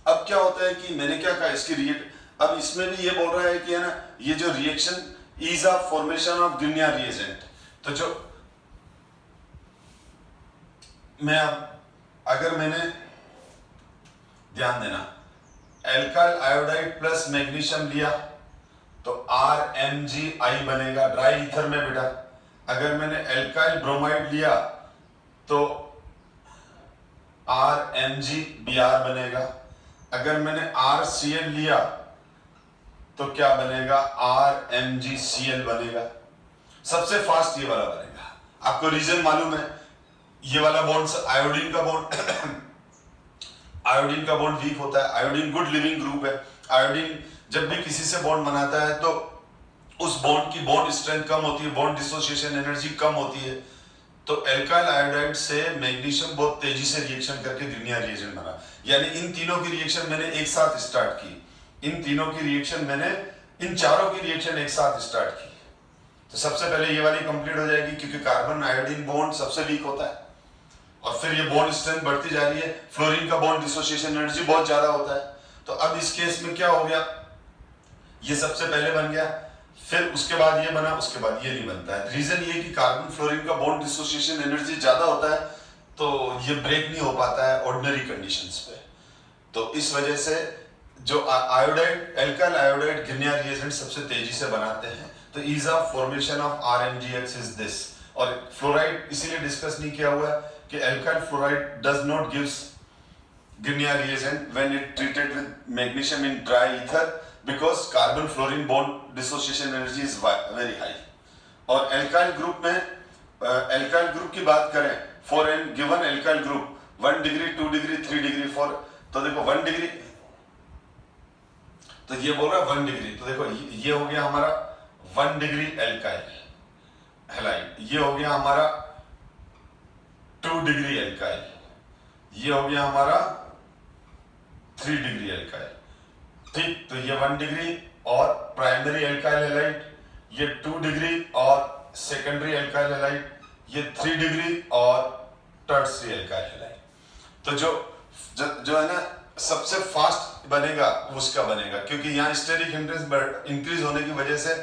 अब क्या होता है कि मैंने क्या कहा, इसकी अब इसमें भी ये बोल रहा है कि है ना, ये जो reaction is a formation of Grignard reagent. तो जो मैं अगर मैंने ध्यान देना, एल्काइल आयोडाइड प्लस मैग्नीशियम लिया तो RMgI बनेगा ड्राई ईथर में बेटा। अगर मैंने एल्काइल ब्रोमाइड लिया तो RMgBr बनेगा। अगर मैंने RCl लिया तो क्या बनेगा, RMgCl बनेगा। सबसे फास्ट ये वाला बनेगा। आपको रीजन मालूम है, ये वाला बॉन्ड आयोडीन का बॉन्ड आयोडीन का बॉन्ड वीक होता है। आयोडीन गुड लिविंग ग्रुप है। आयोडीन जब भी किसी से बॉन्ड बनाता है तो उस बॉन्ड की बॉन्ड स्ट्रेंथ कम होती है, बॉन्ड डिसोसिएशन एनर्जी कम होती है। तो एल्काइल आयोडाइड से मैग्नीशियम बहुत तेजी से रिएक्शन करके ग्रिग्नार्ड रिएजेंट बना। यानी इन तीनों की रिएक्शन मैंने एक साथ स्टार्ट की, इन तीनों की रिएक्शन मैंने, इन चारों की रिएक्शन एक साथ स्टार्ट की। तो सबसे पहले ये वाली कंप्लीट हो जाएगी, क्योंकि कार्बन आयोडीन बॉन्ड सबसे वीक होता है, और फिर ये बॉन्ड स्ट्रेंथ बढ़ती जा रही है। फ्लोरीन का बॉन्ड डिसोसिएशन एनर्जी बहुत ज्यादा होता है। तो अब इस केस में क्या हो गया, ये सबसे पहले बन गया, फिर उसके बाद ये बना, उसके बाद ये नहीं बनता है। रीजन ये कि कार्बन फ्लोरीन का बॉन्ड डिसोसिएशन एनर्जी ज्यादा होता है, तो ये ब्रेक नहीं हो पाता है ऑर्डिनरी कंडीशंस पे। तो इस वजह से जो iodide, alkyl iodide Grignard reagent सबसे तेजी से बनाते हैं। तो is of formation of RMgX is this. और फ्लोराइड इसीलिए डिस्कस नहीं किया हुआ है कि alkyl fluoride does not gives Grignard reagent when it treated with magnesium in dry ether, because carbon fluorine bond dissociation energy is very high। और alkyl group में, alkyl group की बात करें, for an given alkyl group 1 degree 2 degree 3 degree for, तो देखो 1 degree, तो ये बोल रहा है 1 डिग्री, तो देखो ये हो गया हमारा 1 डिग्री एल्काइल हैलाइड, ये हो गया हमारा 2 डिग्री एल्काइल, ये हो गया हमारा 3 डिग्री एल्काइल, ठीक। तो ये 1 डिग्री और प्राइमरी एल्काइल हैलाइड, ये 2 डिग्री और सेकेंडरी एल्काइल हैलाइड, ये 3 डिग्री और टर्शियरी एल्काइल हैलाइड। तो जो है ना सबसे फास्ट बनेगा उसका बनेगा, क्योंकि यहाँ स्टेरिक इंक्रीज होने की वजह से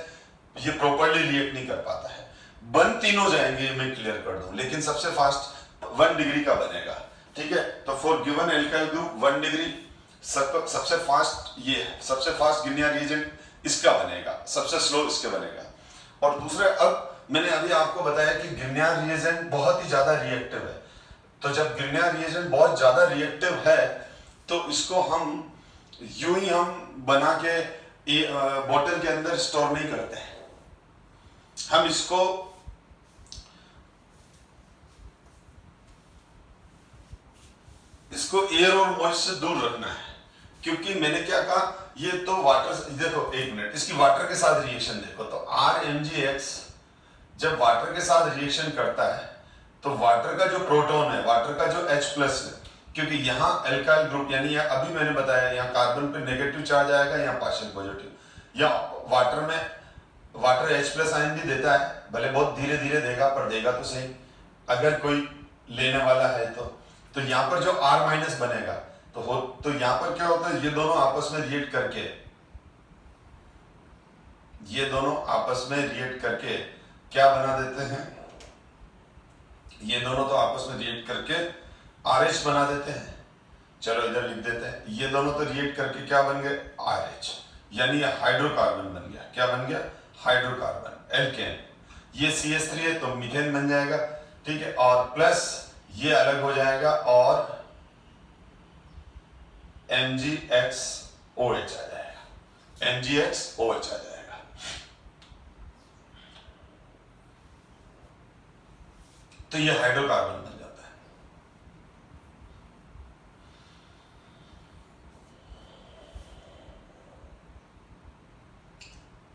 ये प्रॉपर्ली रिएक्ट नहीं कर पाता है। बन तीनों जाएंगे, मैं क्लियर कर दूं, लेकिन सबसे फास्ट 1 डिग्री का बनेगा, ठीक है। तो for given alkyl group 1 degree सबसे फास्ट, ये है सबसे फास्ट ग्रिग्नार्ड रिएजेंट इसका बनेगा, सबसे स्लो इसके बनेगा। और दूसरा, अब मैंने अभी आपको बताया कि ग्रिग्नार्ड रिएजेंट बहुत ही ज्यादा रिएक्टिव है। तो जब ग्रिग्नार्ड रिएजेंट बहुत ज्यादा रिएक्टिव है तो इसको हम यूं ही हम बना के बोतल के अंदर स्टोर नहीं करते हैं, हम इसको एयर और मॉइस्ट से दूर रखना है। क्योंकि मैंने क्या कहा, ये तो वाटर, देखो एक मिनट, इसकी वाटर के साथ रिएक्शन देखो, तो RMgX जब वाटर के साथ रिएक्शन करता है तो वाटर का जो प्रोटॉन है, वाटर का जो H+ है, क्योंकि यहाँ एल्काइल ग्रुप, यानी अभी मैंने बताया यहाँ कार्बन पे नेगेटिव चार्ज आएगा, यहाँ पार्शियल पॉजिटिव, या वाटर में वाटर H+ आयन भी देता है, भले बहुत धीरे धीरे देगा पर देगा तो सही, अगर कोई लेने वाला है तो यहाँ पर जो R- बनेगा तो यहाँ पर क्या होता है, ये दोनों आपस में रिएक्ट करके क्या बना देते हैं, ये दोनों तो आपस में रिएक्ट करके RH बना देते हैं। चलो इधर लिख देते हैं, ये दोनों तो रिएक्ट करके क्या बन गए, RH, यानी ये हाइड्रोकार्बन बन गया। क्या बन गया, हाइड्रोकार्बन, एल्केन। ये CH3 है तो मीथेन बन जाएगा, ठीक है। और प्लस ये अलग हो जाएगा और MgXOH आ जाएगा, MgXOH आ जाएगा। तो ये हाइड्रोकार्बन बन जाता है।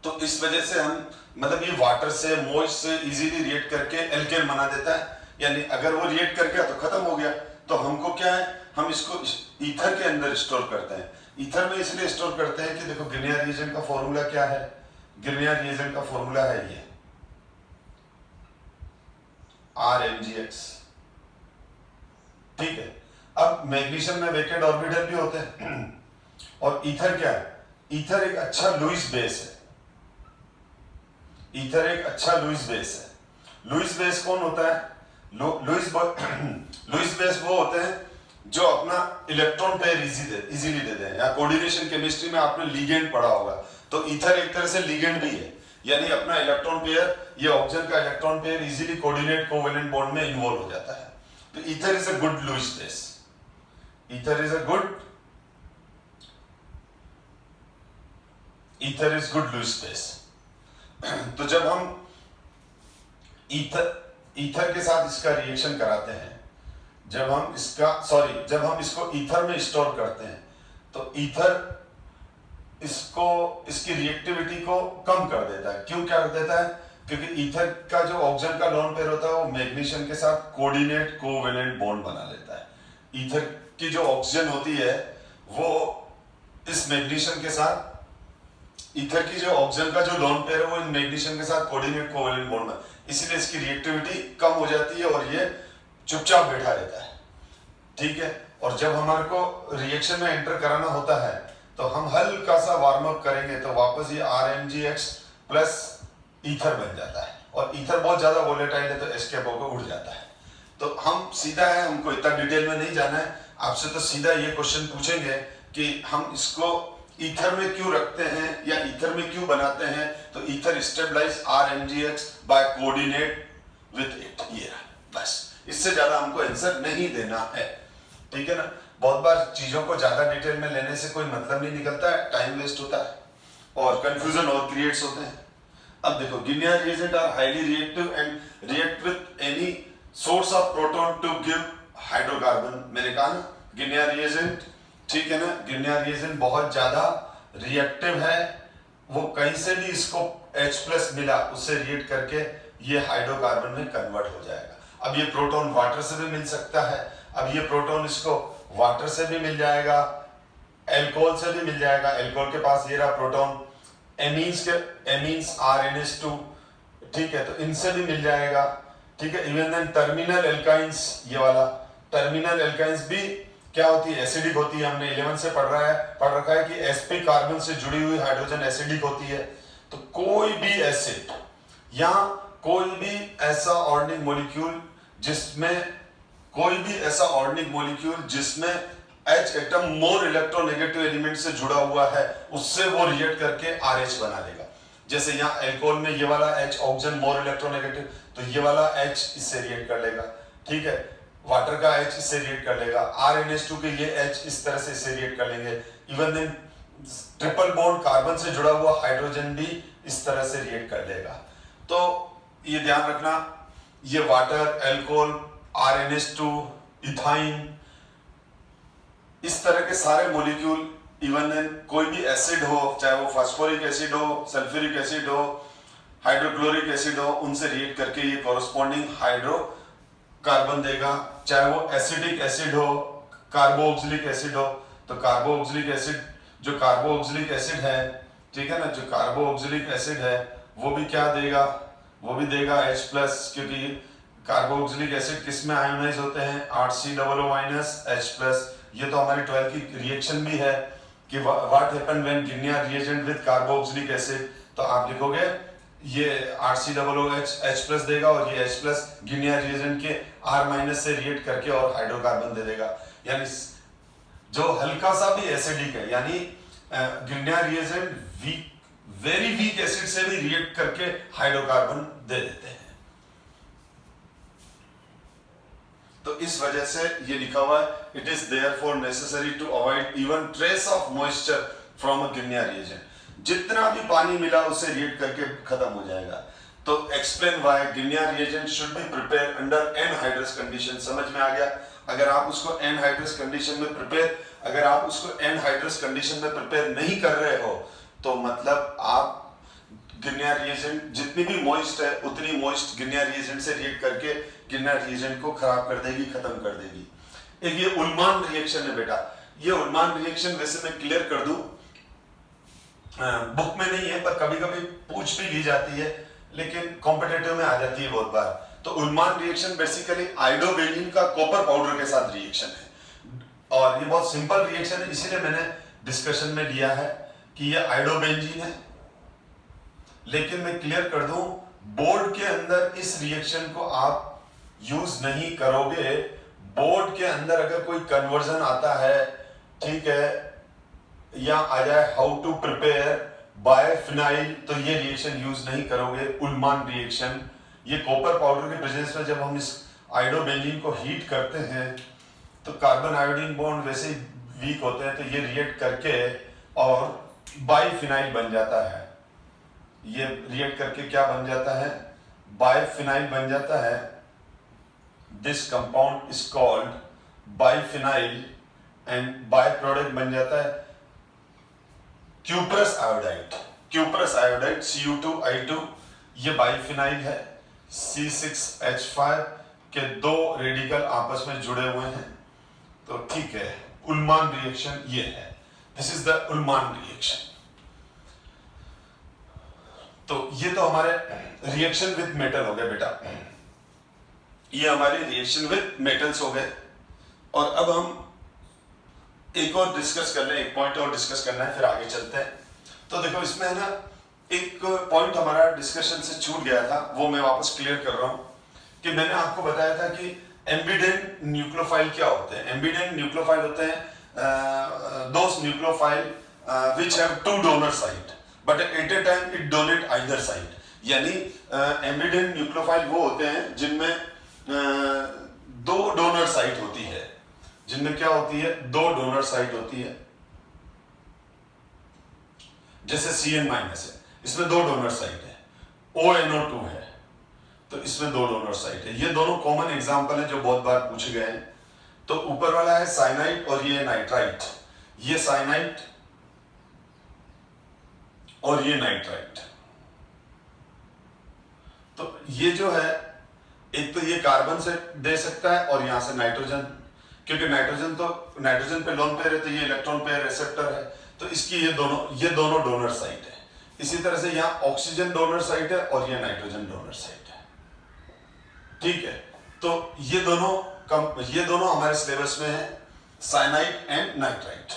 तो इस वजह से हम मतलब ये वाटर से मॉइस्ट से इजीली रिएक्ट करके एल्केन बना देता है, यानी अगर वो रिएक्ट कर गया तो खत्म हो गया। तो हमको क्या है, हम इसको ईथर के अंदर स्टोर करते हैं। ईथर में इसलिए स्टोर करते हैं कि देखो गिरनियर रिएजेंट का फॉर्मूला क्या है, गिरनियर रिएजेंट का फॉर्मूला है ये RMgx, ठीक है। अब मैग्नीशियम में वेकेंट ऑर्बिटल भी होते हैं और ईथर क्या है, ईथर एक अच्छा लुईस बेस है, ईथर एक अच्छा लुईस बेस है। लुईस बेस कौन होता है, लुईस बेस वो होते हैं जो अपना इलेक्ट्रॉन पेयर इजीली देते हैं, या कोऑर्डिनेशन केमिस्ट्री में आपने लीगेंड पढ़ा होगा, तो ईथर एक तरह से लीगेंड भी है, यानी अपना इलेक्ट्रॉन पेयर, ये ऑक्सीजन का electron pair easily coordinate covalent bond में इन्वॉल्व हो जाता है। तो ether is a good Lewis base, ether is good Lewis base. तो जब हम ईथर के साथ इसका रिएक्शन कराते हैं, जब हम इसको ईथर में स्टोर करते हैं, तो ईथर इसकी रिएक्टिविटी को कम कर देता है। क्यों क्या कर देता है, क्योंकि ईथर का जो ऑक्सीजन का लोन पेयर होता है वो मैग्नीशियम के साथ कोऑर्डिनेट कोवेलेंट बॉन्ड बना लेता है। ईथर की जो ऑक्सीजन होती है वो इस मैग्नीशियम के साथ, ईथर की जो ऑक्सीजन का जो लोन पेयर है वो इन मैग्नीशियम के साथ कोऑर्डिनेट कोवेलेंट बॉन्ड में, इसलिए इसकी रिएक्टिविटी कम हो जाती है और ये चुपचाप बैठा रहता है, ठीक है। और जब हमारे को रिएक्शन में एंटर कराना होता है तो हम हल्का सा वार्म अप करेंगे तो वापस ये RMgx प्लस ईथर बन जाता है, और ईथर बहुत ज्यादा वोलेटाइल है तो एस्केप होकर उड़ जाता है। तो हम सीधा है, हमको इतना डिटेल में नहीं जाना है, आपसे तो सीधा ये क्वेश्चन पूछेंगे कि हम इसको ईथर में क्यों रखते हैं या ईथर में क्यों बनाते हैं, तो ether stabilise RMgx by coordinate with it, ये बस, इससे ज्यादा हमको आंसर नहीं देना है, ठीक है ना। बहुत बार चीजों को ज्यादा डिटेल में लेने से कोई मतलब नहीं निकलता है, टाइम वेस्ट होता है और कंफ्यूजन और क्रिएट्स होते हैं। अब देखो Grignard reagent are highly reactive and react with any source of proton to give hydrocarbon. मैंने कहा ना गिरनियर रिएजेंट, ठीक है ना, गिरनियर रिएजेंट बहुत ज्यादा रिएक्टिव है, वो कहीं से भी इसको H+ मिला उससे रिएक्ट करके ये हाइड्रोकार्बन में कन्वर्ट हो जाएगा। अब ये प्रोटॉन वाटर से भी मिल सकता है, अब ये प्रोटॉन इसको वाटर से भी मिल जाएगा, एल्कोहल से भी मिल जाएगा, एल्कोहल के पास ये रहा प्रोटॉन, एमीन्स RNH2, ठीक है, तो इनसे भी मिल जाएगा, ठीक है। इवन देन टर्मिनल एल्काइंस, ये वाला टर्मिनल एल्काइंस भी क्या होती है, एसिडिक होती है, हमने 11 से पढ़ रखा है कि sp कार्बन से जुड़ी हुई हाइड्रोजन एसिडिक होती है। तो कोई भी एसिड या कोई भी ऐसा ऑर्गेनिक मॉलिक्यूल जिसमें H atom more electronegative element से जुड़ा हुआ है, उससे वो रिएक्ट करके RH बना देगा। जैसे यहाँ एल्कोहल में ये वाला H ऑक्सीजन मोर इलेक्ट्रोनेगेटिव, तो ये वाला H इससे रिएक्ट कर लेगा, ठीक है। वाटर का H इससे रिएक्ट कर लेगा, RNH2 के ये H इस तरह से इससे रिएक्ट कर लेंगे। Even then triple bond carbon से जुड़ा हुआ हाइड्रोजन भी इस तरह से रिएक्ट कर लेगा। तो ये ध्यान रखना, ये वाटर, एल्कोहल, RNH2, इथाइन, इस तरह के सारे मॉलिक्यूल, इवन देन कोई भी एसिड हो, चाहे वो फास्फोरिक एसिड हो, सल्फ्यूरिक एसिड हो, हाइड्रोक्लोरिक एसिड हो, उनसे रिएक्ट करके ये कॉरस्पॉन्डिंग हाइड्रोकार्बन देगा। चाहे वो एसिडिक एसिड हो, कार्बोक्सिलिक एसिड हो, तो कार्बोक्सिलिक एसिड, जो कार्बोक्सिलिक एसिड है, ठीक है ना, जो कार्बोक्सिलिक एसिड है वो भी क्या देगा, वो भी देगा H+, क्योंकि कार्बोक्सिलिक एसिड किस में आयोनाइज होते हैं, HCOO- H+। ये तो हमारी 12th की रिएक्शन भी है कि what happen when Grignard reagent with carboxylic acid, तो आप लिखोगे ये HCOOH H+ देगा और ये H+ गिरनियर रिएजेंट के R- से रिएक्ट करके और हाइड्रोकार्बन दे देगा। यानी जो हल्का सा भी एसिडिक है, यानी गिरनियर रिएजेंट वेरी वीक एसिड से भी रिएक्ट करके हाइड्रोकार्बन दे देते हैं। तो इस वजह से ये लिखा हुआ है, it is therefore necessary to avoid even trace of moisture from a Grignard reagent. जितना भी पानी मिला उससे रिएक्ट करके खत्म हो जाएगा। तो explain why Grignard reagent should be prepare under anhydrous condition. समझ में आ गया? अगर आप उसको एनहाइड्रस कंडीशन में प्रिपेयर नहीं कर रहे हो तो मतलब आप गिरनियर रिएजेंट जितनी भी मॉइस्ट है उतनी मॉइस्ट गिरनियर रिएजेंट से रिएक्ट करके गिरनियर रिएजेंट को खराब कर देगी, खत्म कर देगी। एक ये उल्मान रिएक्शन है बेटा। ये उल्मान रिएक्शन वैसे मैं क्लियर कर दूं, बुक में नहीं है पर कभी कभी पूछ भी ली जाती है, लेकिन कॉम्पिटेटिव में आ जाती है बहुत बार। तो उल्मान रिएक्शन बेसिकली आयोडोबेंजीन का कॉपर पाउडर के साथ रिएक्शन है और ये बहुत सिंपल रिएक्शन है, इसीलिए मैंने डिस्कशन में लिया है कि ये आयोडोबेंजीन है। लेकिन मैं क्लियर कर दूं, बोर्ड के अंदर इस रिएक्शन को आप यूज नहीं करोगे। बोर्ड के अंदर अगर कोई कन्वर्जन आता है, ठीक है, या आ जाए how to prepare biphenyl, तो ये रिएक्शन यूज नहीं करोगे। उल्मान रिएक्शन, ये कॉपर पाउडर के प्रेजेंस में जब हम इस आयोडोबेंजीन को हीट करते हैं तो कार्बन आयोडीन बॉन्ड वैसे ही वीक होते हैं, तो ये रिएक्ट करके और बाइफिनाइल बन जाता है। ये रिएक्ट करके क्या बन जाता है? बाइफिनाइल बन जाता है। This compound is called biphenyl and by product बन जाता है cuprous iodide. Cuprous iodide Cu2I2, ये बाइफिनाइल है। C6H5 के दो रेडिकल आपस में जुड़े हुए हैं, तो ठीक है, उल्मान रिएक्शन ये है। This is the Ullmann reaction. तो ये तो हमारे रिएक्शन विद मेटल हो गए बेटा, ये हमारे रिएक्शन विद मेटल्स हो गए। और अब हम एक और डिस्कस कर लें, एक पॉइंट और डिस्कस करना है, फिर आगे चलते हैं। तो देखो इसमें है ना, एक पॉइंट हमारा डिस्कशन से छूट गया था, वो मैं वापस क्लियर कर रहा हूं कि मैंने आपको बताया था कि एम्बिडेंट न्यूक्लियोफाइल क्या होते हैं। एम्बिडेंट न्यूक्लियोफाइल होते हैं those nucleophile which have two donor site but at a time it donate either side. यानी एम्बिडेंट न्यूक्लियोफाइल वो होते हैं जिनमें दो डोनर साइट होती है। जिनमें क्या होती है? दो डोनर साइट होती है। जैसे Cn- है, इसमें दो डोनर साइट है। ONO2 है, तो इसमें दो डोनर साइट है। ये दोनों कॉमन एग्जांपल हैं जो बहुत बार पूछे गए हैं। तो ऊपर वाला है साइनाइड और ये नाइट्राइट। ये साइनाइड और ये नाइट्राइट। तो ये जो है, एक तो ये कार्बन से दे सकता है और यहां से नाइट्रोजन, क्योंकि नाइट्रोजन पे लोन पेयर है, तो ये इलेक्ट्रॉन पेयर रिसेप्टर है, तो इसकी ये दोनों डोनर साइट है। इसी तरह से यहाँ ऑक्सीजन डोनर साइट है और ये नाइट्रोजन डोनर साइट है, ठीक है। तो ये दोनों हमारे सिलेबस में है, साइनाइड एंड नाइट्राइट।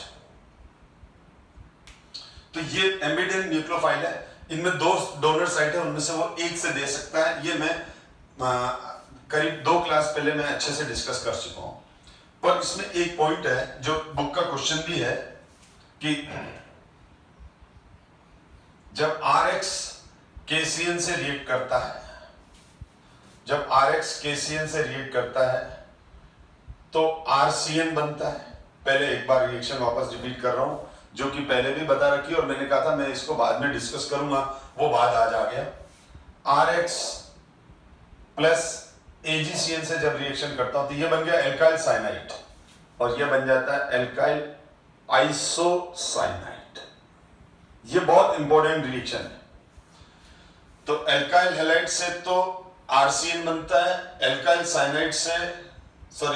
तो ये एम्बिडेंट न्यूक्लियोफाइल है, इनमें दो डोनर साइट है, उनमें से वो एक से दे सकता है। ये मैं करीब 2 क्लास पहले मैं अच्छे से डिस्कस कर चुका हूं। पर इसमें एक पॉइंट है जो बुक का क्वेश्चन भी है कि जब RX KCN से रिएक्ट करता है, जब RX KCN से रिएक्ट करता है तो RCN बनता है। पहले एक बार रिएक्शन वापस रिपीट कर रहा हूं, जो कि पहले भी बता रखी और मैंने कहा था मैं इसको बाद में डिस्कस करूंगा, वो बात आज आ गया। RX प्लस AgCN से जब रिएक्शन करता हूं तो ये बन गया एल्काइल साइनाइड और ये बन जाता है एल्काइल आइसोसाइनाइड। ये बहुत इंपॉर्टेंट रिएक्शन है। तो एल्काइल हैलाइड से तो RCN बनता है, एल्काइल साइनाइड से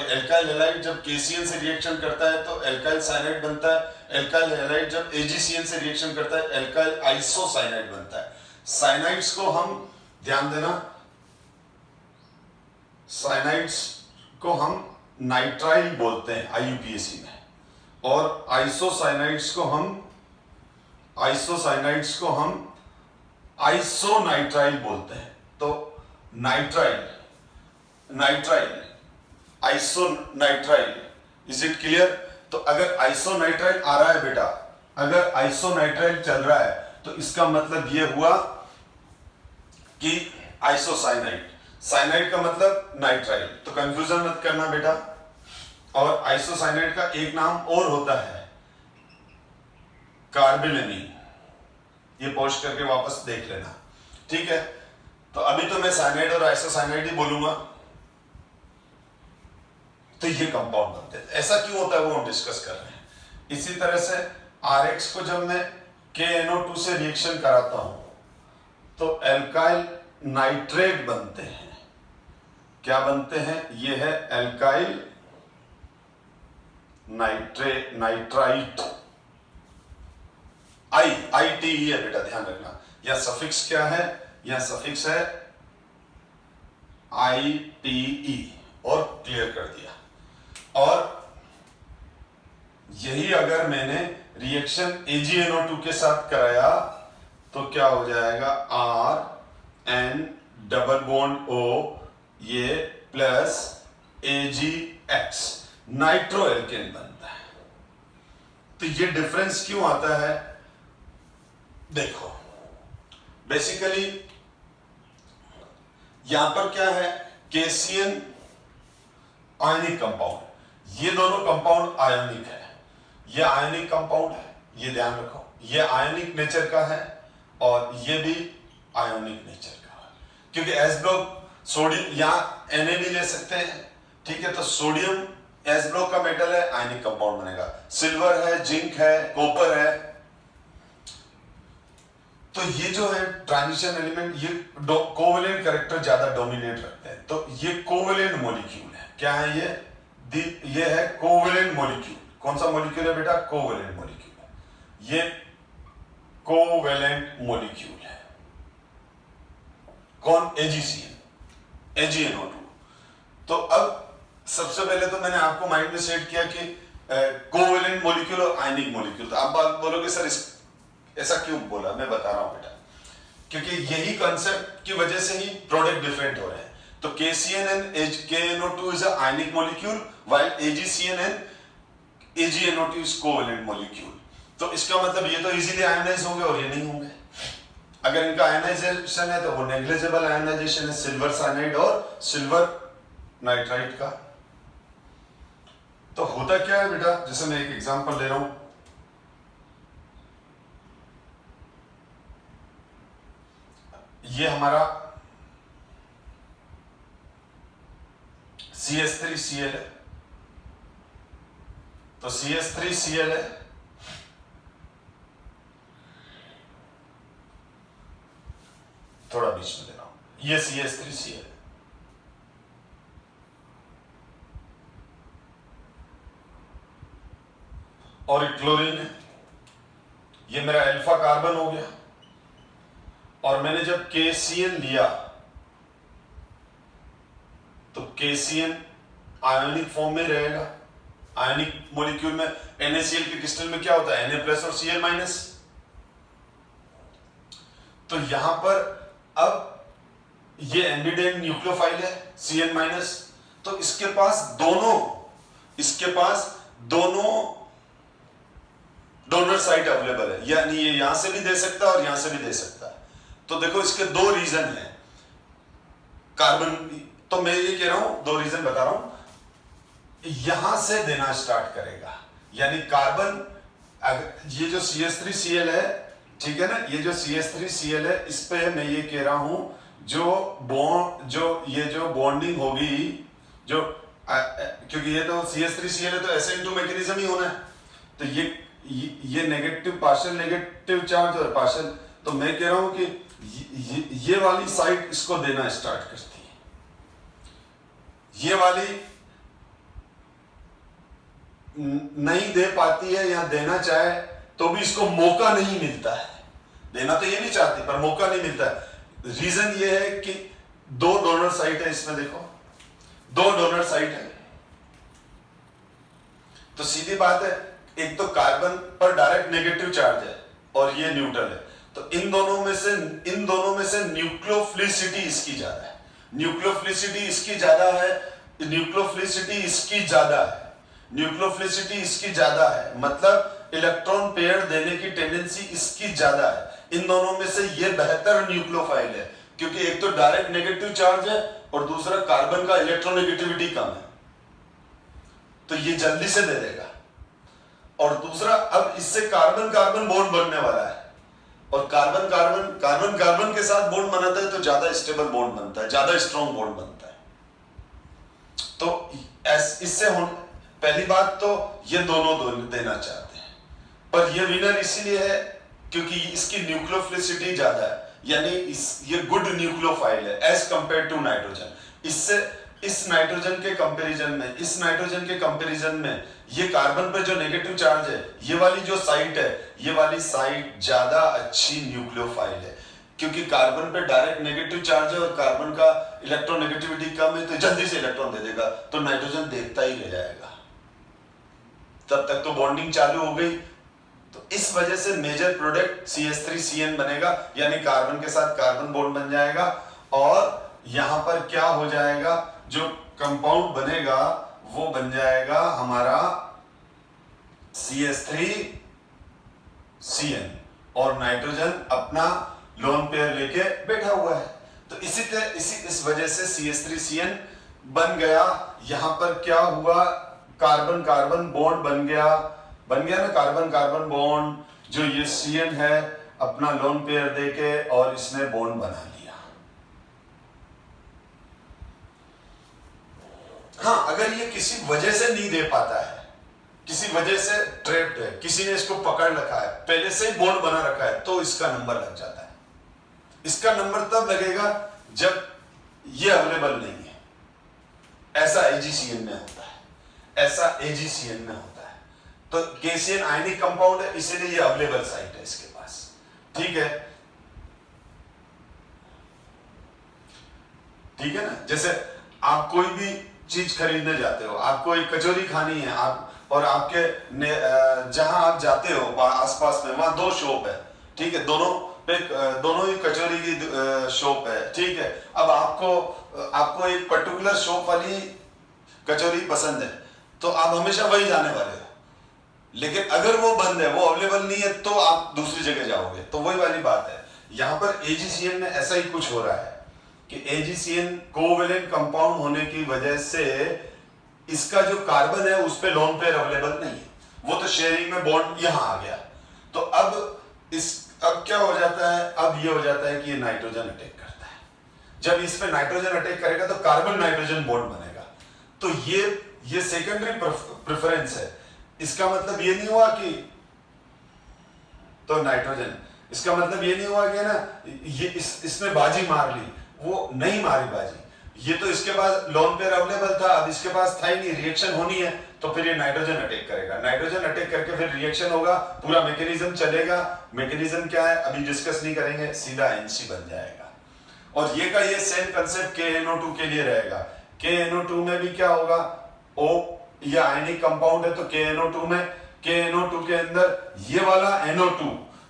एल्काइल हैलाइड जब KCN से रिएक्शन करता है तो एल्काइल साइनाइड बनता है। एल्काइल हैलाइड जब AgCN से रिएक्शन करता है एल्काइल आइसोसाइनाइड बनता है। साइनाइड्स को हम ध्यान देना, साइनाइड्स को हम नाइट्राइल बोलते हैं IUPAC में, और आइसोसाइनाइड्स को हम आइसोनाइट्राइल बोलते हैं। तो नाइट्राइल आइसोनाइट्राइल, इज इट क्लियर? तो अगर आइसोनाइट्राइल आ रहा है बेटा, अगर आइसोनाइट्राइल चल रहा है तो इसका मतलब यह हुआ कि आइसोसाइनाइड, साइनाइड का मतलब नाइट्राइल, तो कंफ्यूजन मत करना बेटा। और आइसोसाइनाइड का एक नाम और होता है कार्बेलेमीन, ये पोस्ट करके वापस देख लेना, ठीक है। तो अभी तो मैं साइनाइड और आइसोसाइनाइड ही बोलूंगा। तो ये कंपाउंड बनते हैं, ऐसा क्यों होता है वो हम डिस्कस कर रहे हैं। इसी तरह से RX को जब मैं KNO2 से रिएक्शन कराता हूं तो एल्काइल नाइट्रेट बनते हैं। क्या बनते हैं? ये है एल्काइल नाइट्राइट। आई टी ही है बेटा, ध्यान रखना। या सफिक्स क्या है? या सफिक्स है ITE, और क्लियर कर दिया। और यही अगर मैंने रिएक्शन AgNO2 के साथ कराया तो क्या हो जाएगा? RN डबल बॉन्ड O, ये प्लस AgX, नाइट्रो एल्केन बनता है। तो ये डिफरेंस क्यों आता है? देखो, बेसिकली यहां पर क्या है? Cation ionic compound. ये दोनों कंपाउंड आयनिक है, ये आयनिक कंपाउंड है, ये ध्यान रखो। ये आयनिक नेचर का है और ये भी आयोनिक नेचर का है, क्योंकि एस ब्लॉक सोडियम, यहां Na भी ले सकते हैं, ठीक है। तो सोडियम एस ब्लॉक का मेटल है, आयनिक कंपाउंड बनेगा। सिल्वर है, जिंक है, कॉपर है। तो ये जो है ट्रांजिशन एलिमेंट, ये कोवेलेंट कैरेक्टर ज्यादा डोमिनेट रखते हैं। तो ये कोवेलेंट मॉलिक्यूल है। क्या है ये है कोवेलेंट मॉलिक्यूल। कौन सा मॉलिक्यूल है बेटा? कोवेलेंट मॉलिक्यूल है। ये कोवेलेंट मॉलिक्यूल है। कौन? AgNO2। तो अब सबसे पहले तो मैंने आपको माइंड में सेट किया कि कोवेलेंट मॉलिक्यूल और आयनिक मॉलिक्यूल। तो आप बात बोलोगे सर ऐसा क्यों बोला? मैं बता रहा हूं बेटा, क्योंकि यही कंसेप्ट की वजह से ही प्रोडक्ट डिफरेंट हो रहे हैं। तो KCN is an ionic molecule while AgNO2 is covalent molecule। तो इसका मतलब ये तो इजीली आयनाइज होंगे और ये नहीं होंगे। अगर इनका आयनाइजेशन है तो वो नेग्लिजिबल आयनाइजेशन है, सिल्वर साइनाइड और सिल्वर नाइट्राइट का। तो होता क्या है बेटा? जैसे मैं एक एग्जांपल ले रहा हूं, ये हमारा CH3Cl है। तो CH3Cl है, थोड़ा बीच में ले रहा हूं, ये CH3Cl है। और एक क्लोरीन है, ये मेरा अल्फा कार्बन हो गया। और मैंने जब KCl लिया तो KCl आयोनिक फॉर्म में रहेगा। आयोनिक मॉलिक्यूल में NaCl के क्रिस्टल में क्या होता है? Na+ और Cl-। तो यहां पर अब ये एम्बिडेंट न्यूक्लियोफाइल है Cl-। तो इसके पास दोनों डोनर साइट अवेलेबल है, यानी ये यहां से भी दे सकता है और यहां से भी दे सकता है। तो देखो इसके दो रीजन है कार्बन। तो मैं ये कह रहा हूं, दो रीजन बता रहा हूं। यहां से देना स्टार्ट करेगा, यानी कार्बन, ये जो CH3Cl है, ठीक है ना, ये जो CH3Cl है, इस पे मैं ये कह रहा हूं जो बॉन्डिंग होगी, जो क्योंकि ये तो CH3Cl है तो SN2 मैकेनिज्म ही होना है। तो ये नेगेटिव, पार्शियल नेगेटिव चार्ज और पार्शियल, तो मैं कह रहा हूं कि ये वाली साइड इसको देना स्टार्ट करती है, ये वाली नहीं दे पाती है, या देना चाहे तो भी इसको मौका नहीं मिलता है। देना तो ये नहीं चाहती पर मौका नहीं मिलता है। रीजन ये है कि दो डोनर साइट है इसमें, देखो दो डोनर साइट है। तो सीधी बात है, एक तो कार्बन पर डायरेक्ट नेगेटिव चार्ज है और ये न्यूट्रल है। तो इन दोनों में से न्यूक्लियोफिलिसिटी इसकी ज्यादा है, न्यूक्लियोफिलिसिटी इसकी ज्यादा है, न्यूक्लियोफिलिसिटी इसकी ज्यादा है, न्यूक्लियोफिलिसिटी इसकी ज्यादा है, मतलब इलेक्ट्रॉन पेयर देने की टेंडेंसी इसकी ज्यादा है। इन दोनों में से ये बेहतर न्यूक्लियोफाइल है, क्योंकि एक तो डायरेक्ट नेगेटिव चार्ज है और दूसरा कार्बन का इलेक्ट्रोनेगेटिविटी कम है, तो ये जल्दी से दे देगा। और दूसरा, अब इससे कार्बन कार्बन बॉन्ड बनने वाला है, और कार्बन कार्बन के साथ बॉन्ड बनाता है तो ज्यादा स्टेबल बॉन्ड बनता है, ज्यादा स्ट्रॉन्ग बॉन्ड बनता है। तो इससे पहली बात तो ये दोनों देना चाहते हैं, पर ये विनर इसीलिए है क्योंकि इसकी न्यूक्लियोफिलिसिटी ज्यादा है। यानी ये गुड न्यूक्लियोफाइल है एज कंपेयर टू नाइट्रोजन। इससे इस नाइट्रोजन के कंपैरिजन में ये कार्बन पे जो नेगेटिव चार्ज है, ये वाली जो साइट है, ये वाली साइट ज्यादा अच्छी न्यूक्लियोफाइल है, क्योंकि कार्बन पे डायरेक्ट नेगेटिव चार्ज है और कार्बन का इलेक्ट्रोनेगेटिविटी कम है, तो जल्दी से इलेक्ट्रॉन दे देगा, तो नाइट्रोजन देखता ही रह जाएगा। तब तक तो बॉन्डिंग चालू हो गई। तो इस वजह से मेजर प्रोडक्ट CH3CN बनेगा, यानी कार्बन के साथ कार्बन बॉन्ड बन जाएगा, और यहां पर क्या हो जाएगा, जो कंपाउंड बनेगा वो बन जाएगा हमारा CH3CN, और नाइट्रोजन अपना लोन पेयर लेके बैठा हुआ है। तो इस वजह से CH3CN बन गया। यहां पर क्या हुआ, कार्बन कार्बन बॉन्ड बन गया ना, कार्बन कार्बन बॉन्ड, जो ये CN है अपना लोन पेयर देके और इसने बॉन्ड बना लिया। हाँ, अगर ये किसी वजह से नहीं दे पाता है, किसी वजह से ट्रैप्ड है, किसी ने इसको पकड़ रखा है, पहले से ही बॉन्ड बना रखा है, तो इसका नंबर लग जाता है। इसका नंबर तब लगेगा जब ये अवेलेबल नहीं है। ऐसा AgCN में होता है, ऐसा AgCN में होता है। तो KCN आयनिक कंपाउंड है, इसीलिए ये अवेलेबल साइट है इसके पास। ठीक है, ठीक है ना। जैसे आप कोई भी चीज खरीदने जाते हो, आपको एक कचौरी खानी है, आप और आपके जहां आप जाते हो आसपास में, वहां 2 शॉप है, ठीक है, दोनों ही कचौरी की शॉप है, ठीक है। अब आपको एक पर्टिकुलर शॉप वाली कचौरी पसंद है, तो आप हमेशा वही जाने वाले हो। लेकिन अगर वो बंद है, वो अवेलेबल नहीं है, तो आप दूसरी जगह जाओगे। तो वही वाली बात है, यहां पर AgCN में ऐसा ही कुछ हो रहा है कि AgCN कोवेलेंट कंपाउंड होने की वजह से इसका जो कार्बन है उस पे लोन पेयर अवेलेबल नहीं है, वो तो शेयरिंग में बॉन्ड यहां आ गया। तो अब क्या हो जाता है, अब ये हो जाता है कि ये नाइट्रोजन अटैक करता है। जब इस पे नाइट्रोजन अटैक करेगा तो कार्बन नाइट्रोजन बॉन्ड बनेगा। तो ये सेकेंडरी प्रेफरेंस है। इसका मतलब ये नहीं हुआ कि तो नाइट्रोजन, इसका मतलब ये नहीं हुआ कि ना ये इसने बाजी मार ली, वो नहीं मारी बाजी। ये तो इसके पास लोन पेयर अवेलेबल था, अब इसके पास था ही नहीं, रिएक्शन होनी है, तो फिर ये नाइट्रोजन अटैक करेगा। नाइट्रोजन अटैक करके फिर रिएक्शन होगा, पूरा मैकेनिज्म चलेगा। मैकेनिज्म क्या है अभी डिस्कस नहीं करेंगे, सीधा NC बन जाएगा। और ये सेम कंसेप्ट KNO2 के लिए रहेगा। KNO2 में भी क्या होगा, O ये आयनिक कंपाउंड है, तो KNO2 के अंदर ये वाला NO2,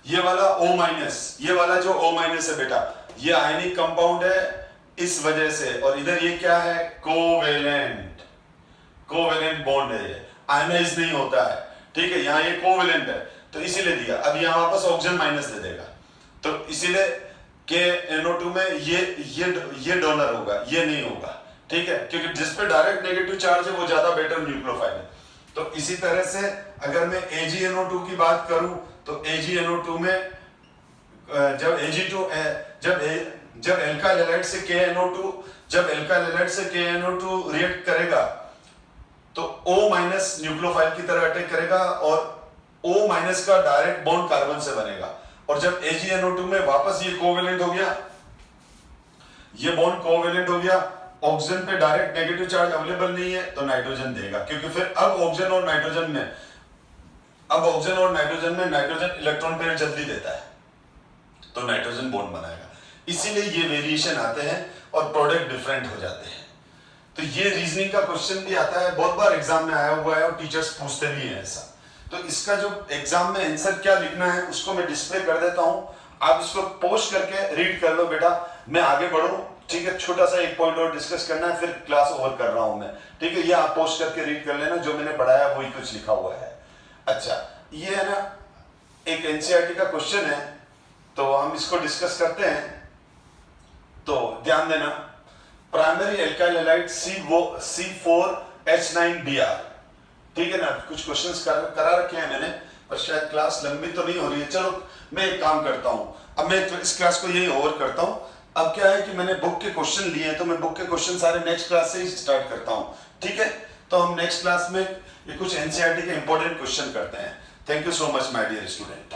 ये वाला O-, ये वाला जो O- है बेटा, ये आयनिक कंपाउंड है इस वजह से। और इधर ये क्या है, कोवेलेंट बॉन्ड है, ये आयनाइज नहीं होता है, ठीक है। यहाँ ये कोवेलेंट है, तो इसीलिए दिया। अब यहाँ वापस ऑक्सीजन माइनस दे देगा, तो इसीलिए KNO2 में ये डोनर होगा, ये नहीं होगा, ठीक है, क्योंकि जिस पे डायरेक्ट नेगेटिव चार्ज है वो ज्यादा बेटर न्यूक्लियोफाइल है। तो इसी तरह से अगर मैं AgNO2 की बात करूं, तो AgNO2 में जब एल्काइल हैलाइड से KNO2 रिएक्ट करेगा, तो O- न्यूक्लियोफाइल की तरह अटैक करेगा, और O- का डायरेक्ट बॉन्ड कार्बन से बनेगा। और जब AgNO2 में वापस ये कोवेलेंट हो गया, ये बॉन्ड कोवेलेंट हो गया, ऑक्सीजन पे डायरेक्ट नेगेटिव चार्ज अवेलेबल नहीं है, तो नाइट्रोजन देगा, क्योंकि फिर अब ऑक्सीजन और नाइट्रोजन में नाइट्रोजन इलेक्ट्रॉन पेयर जल्दी देता है, तो नाइट्रोजन बॉन्ड बनाएगा। इसीलिए ये वेरिएशन आते हैं और प्रोडक्ट डिफरेंट हो जाते हैं। तो ये रीजनिंग का क्वेश्चन भी आता है, बहुत बार एग्जाम में आया हुआ है, और टीचर्स पूछते भी हैं ऐसा। तो इसका जो एग्जाम में आंसर क्या लिखना है उसको मैं डिस्प्ले कर देता हूं, आप इसको पोस्ट करके रीड कर लो बेटा। मैं आगे बढ़ूं, ठीक है, छोटा सा एक पॉइंट और डिस्कस करना है, फिर क्लास ओवर कर रहा हूं मैं, ठीक है। ये आप पोस्ट करके रीड कर लेना, जो मैंने पढ़ाया वही कुछ लिखा हुआ है। अच्छा, ये है ना एक NCERT का क्वेश्चन है, तो हम इसको डिस्कस करते हैं। तो ध्यान देना, प्राइमरी एल्काइल हैलाइड C4H9Br, ठीक है ना। कुछ क्वेश्चंस करा रखे हैं मैंने, पर शायद क्लास लंबी तो नहीं हो रही है। चलो मैं एक काम करता हूं, अब मैं इस क्लास को यही ओवर करता हूं। अब क्या है कि मैंने बुक के क्वेश्चन लिए हैं, तो मैं बुक के क्वेश्चन सारे नेक्स्ट क्लास से ही स्टार्ट करता हूं, ठीक है। तो हम नेक्स्ट क्लास में ये कुछ NCERT के इंपॉर्टेंट क्वेश्चन करते हैं। Thank you so much my dear student.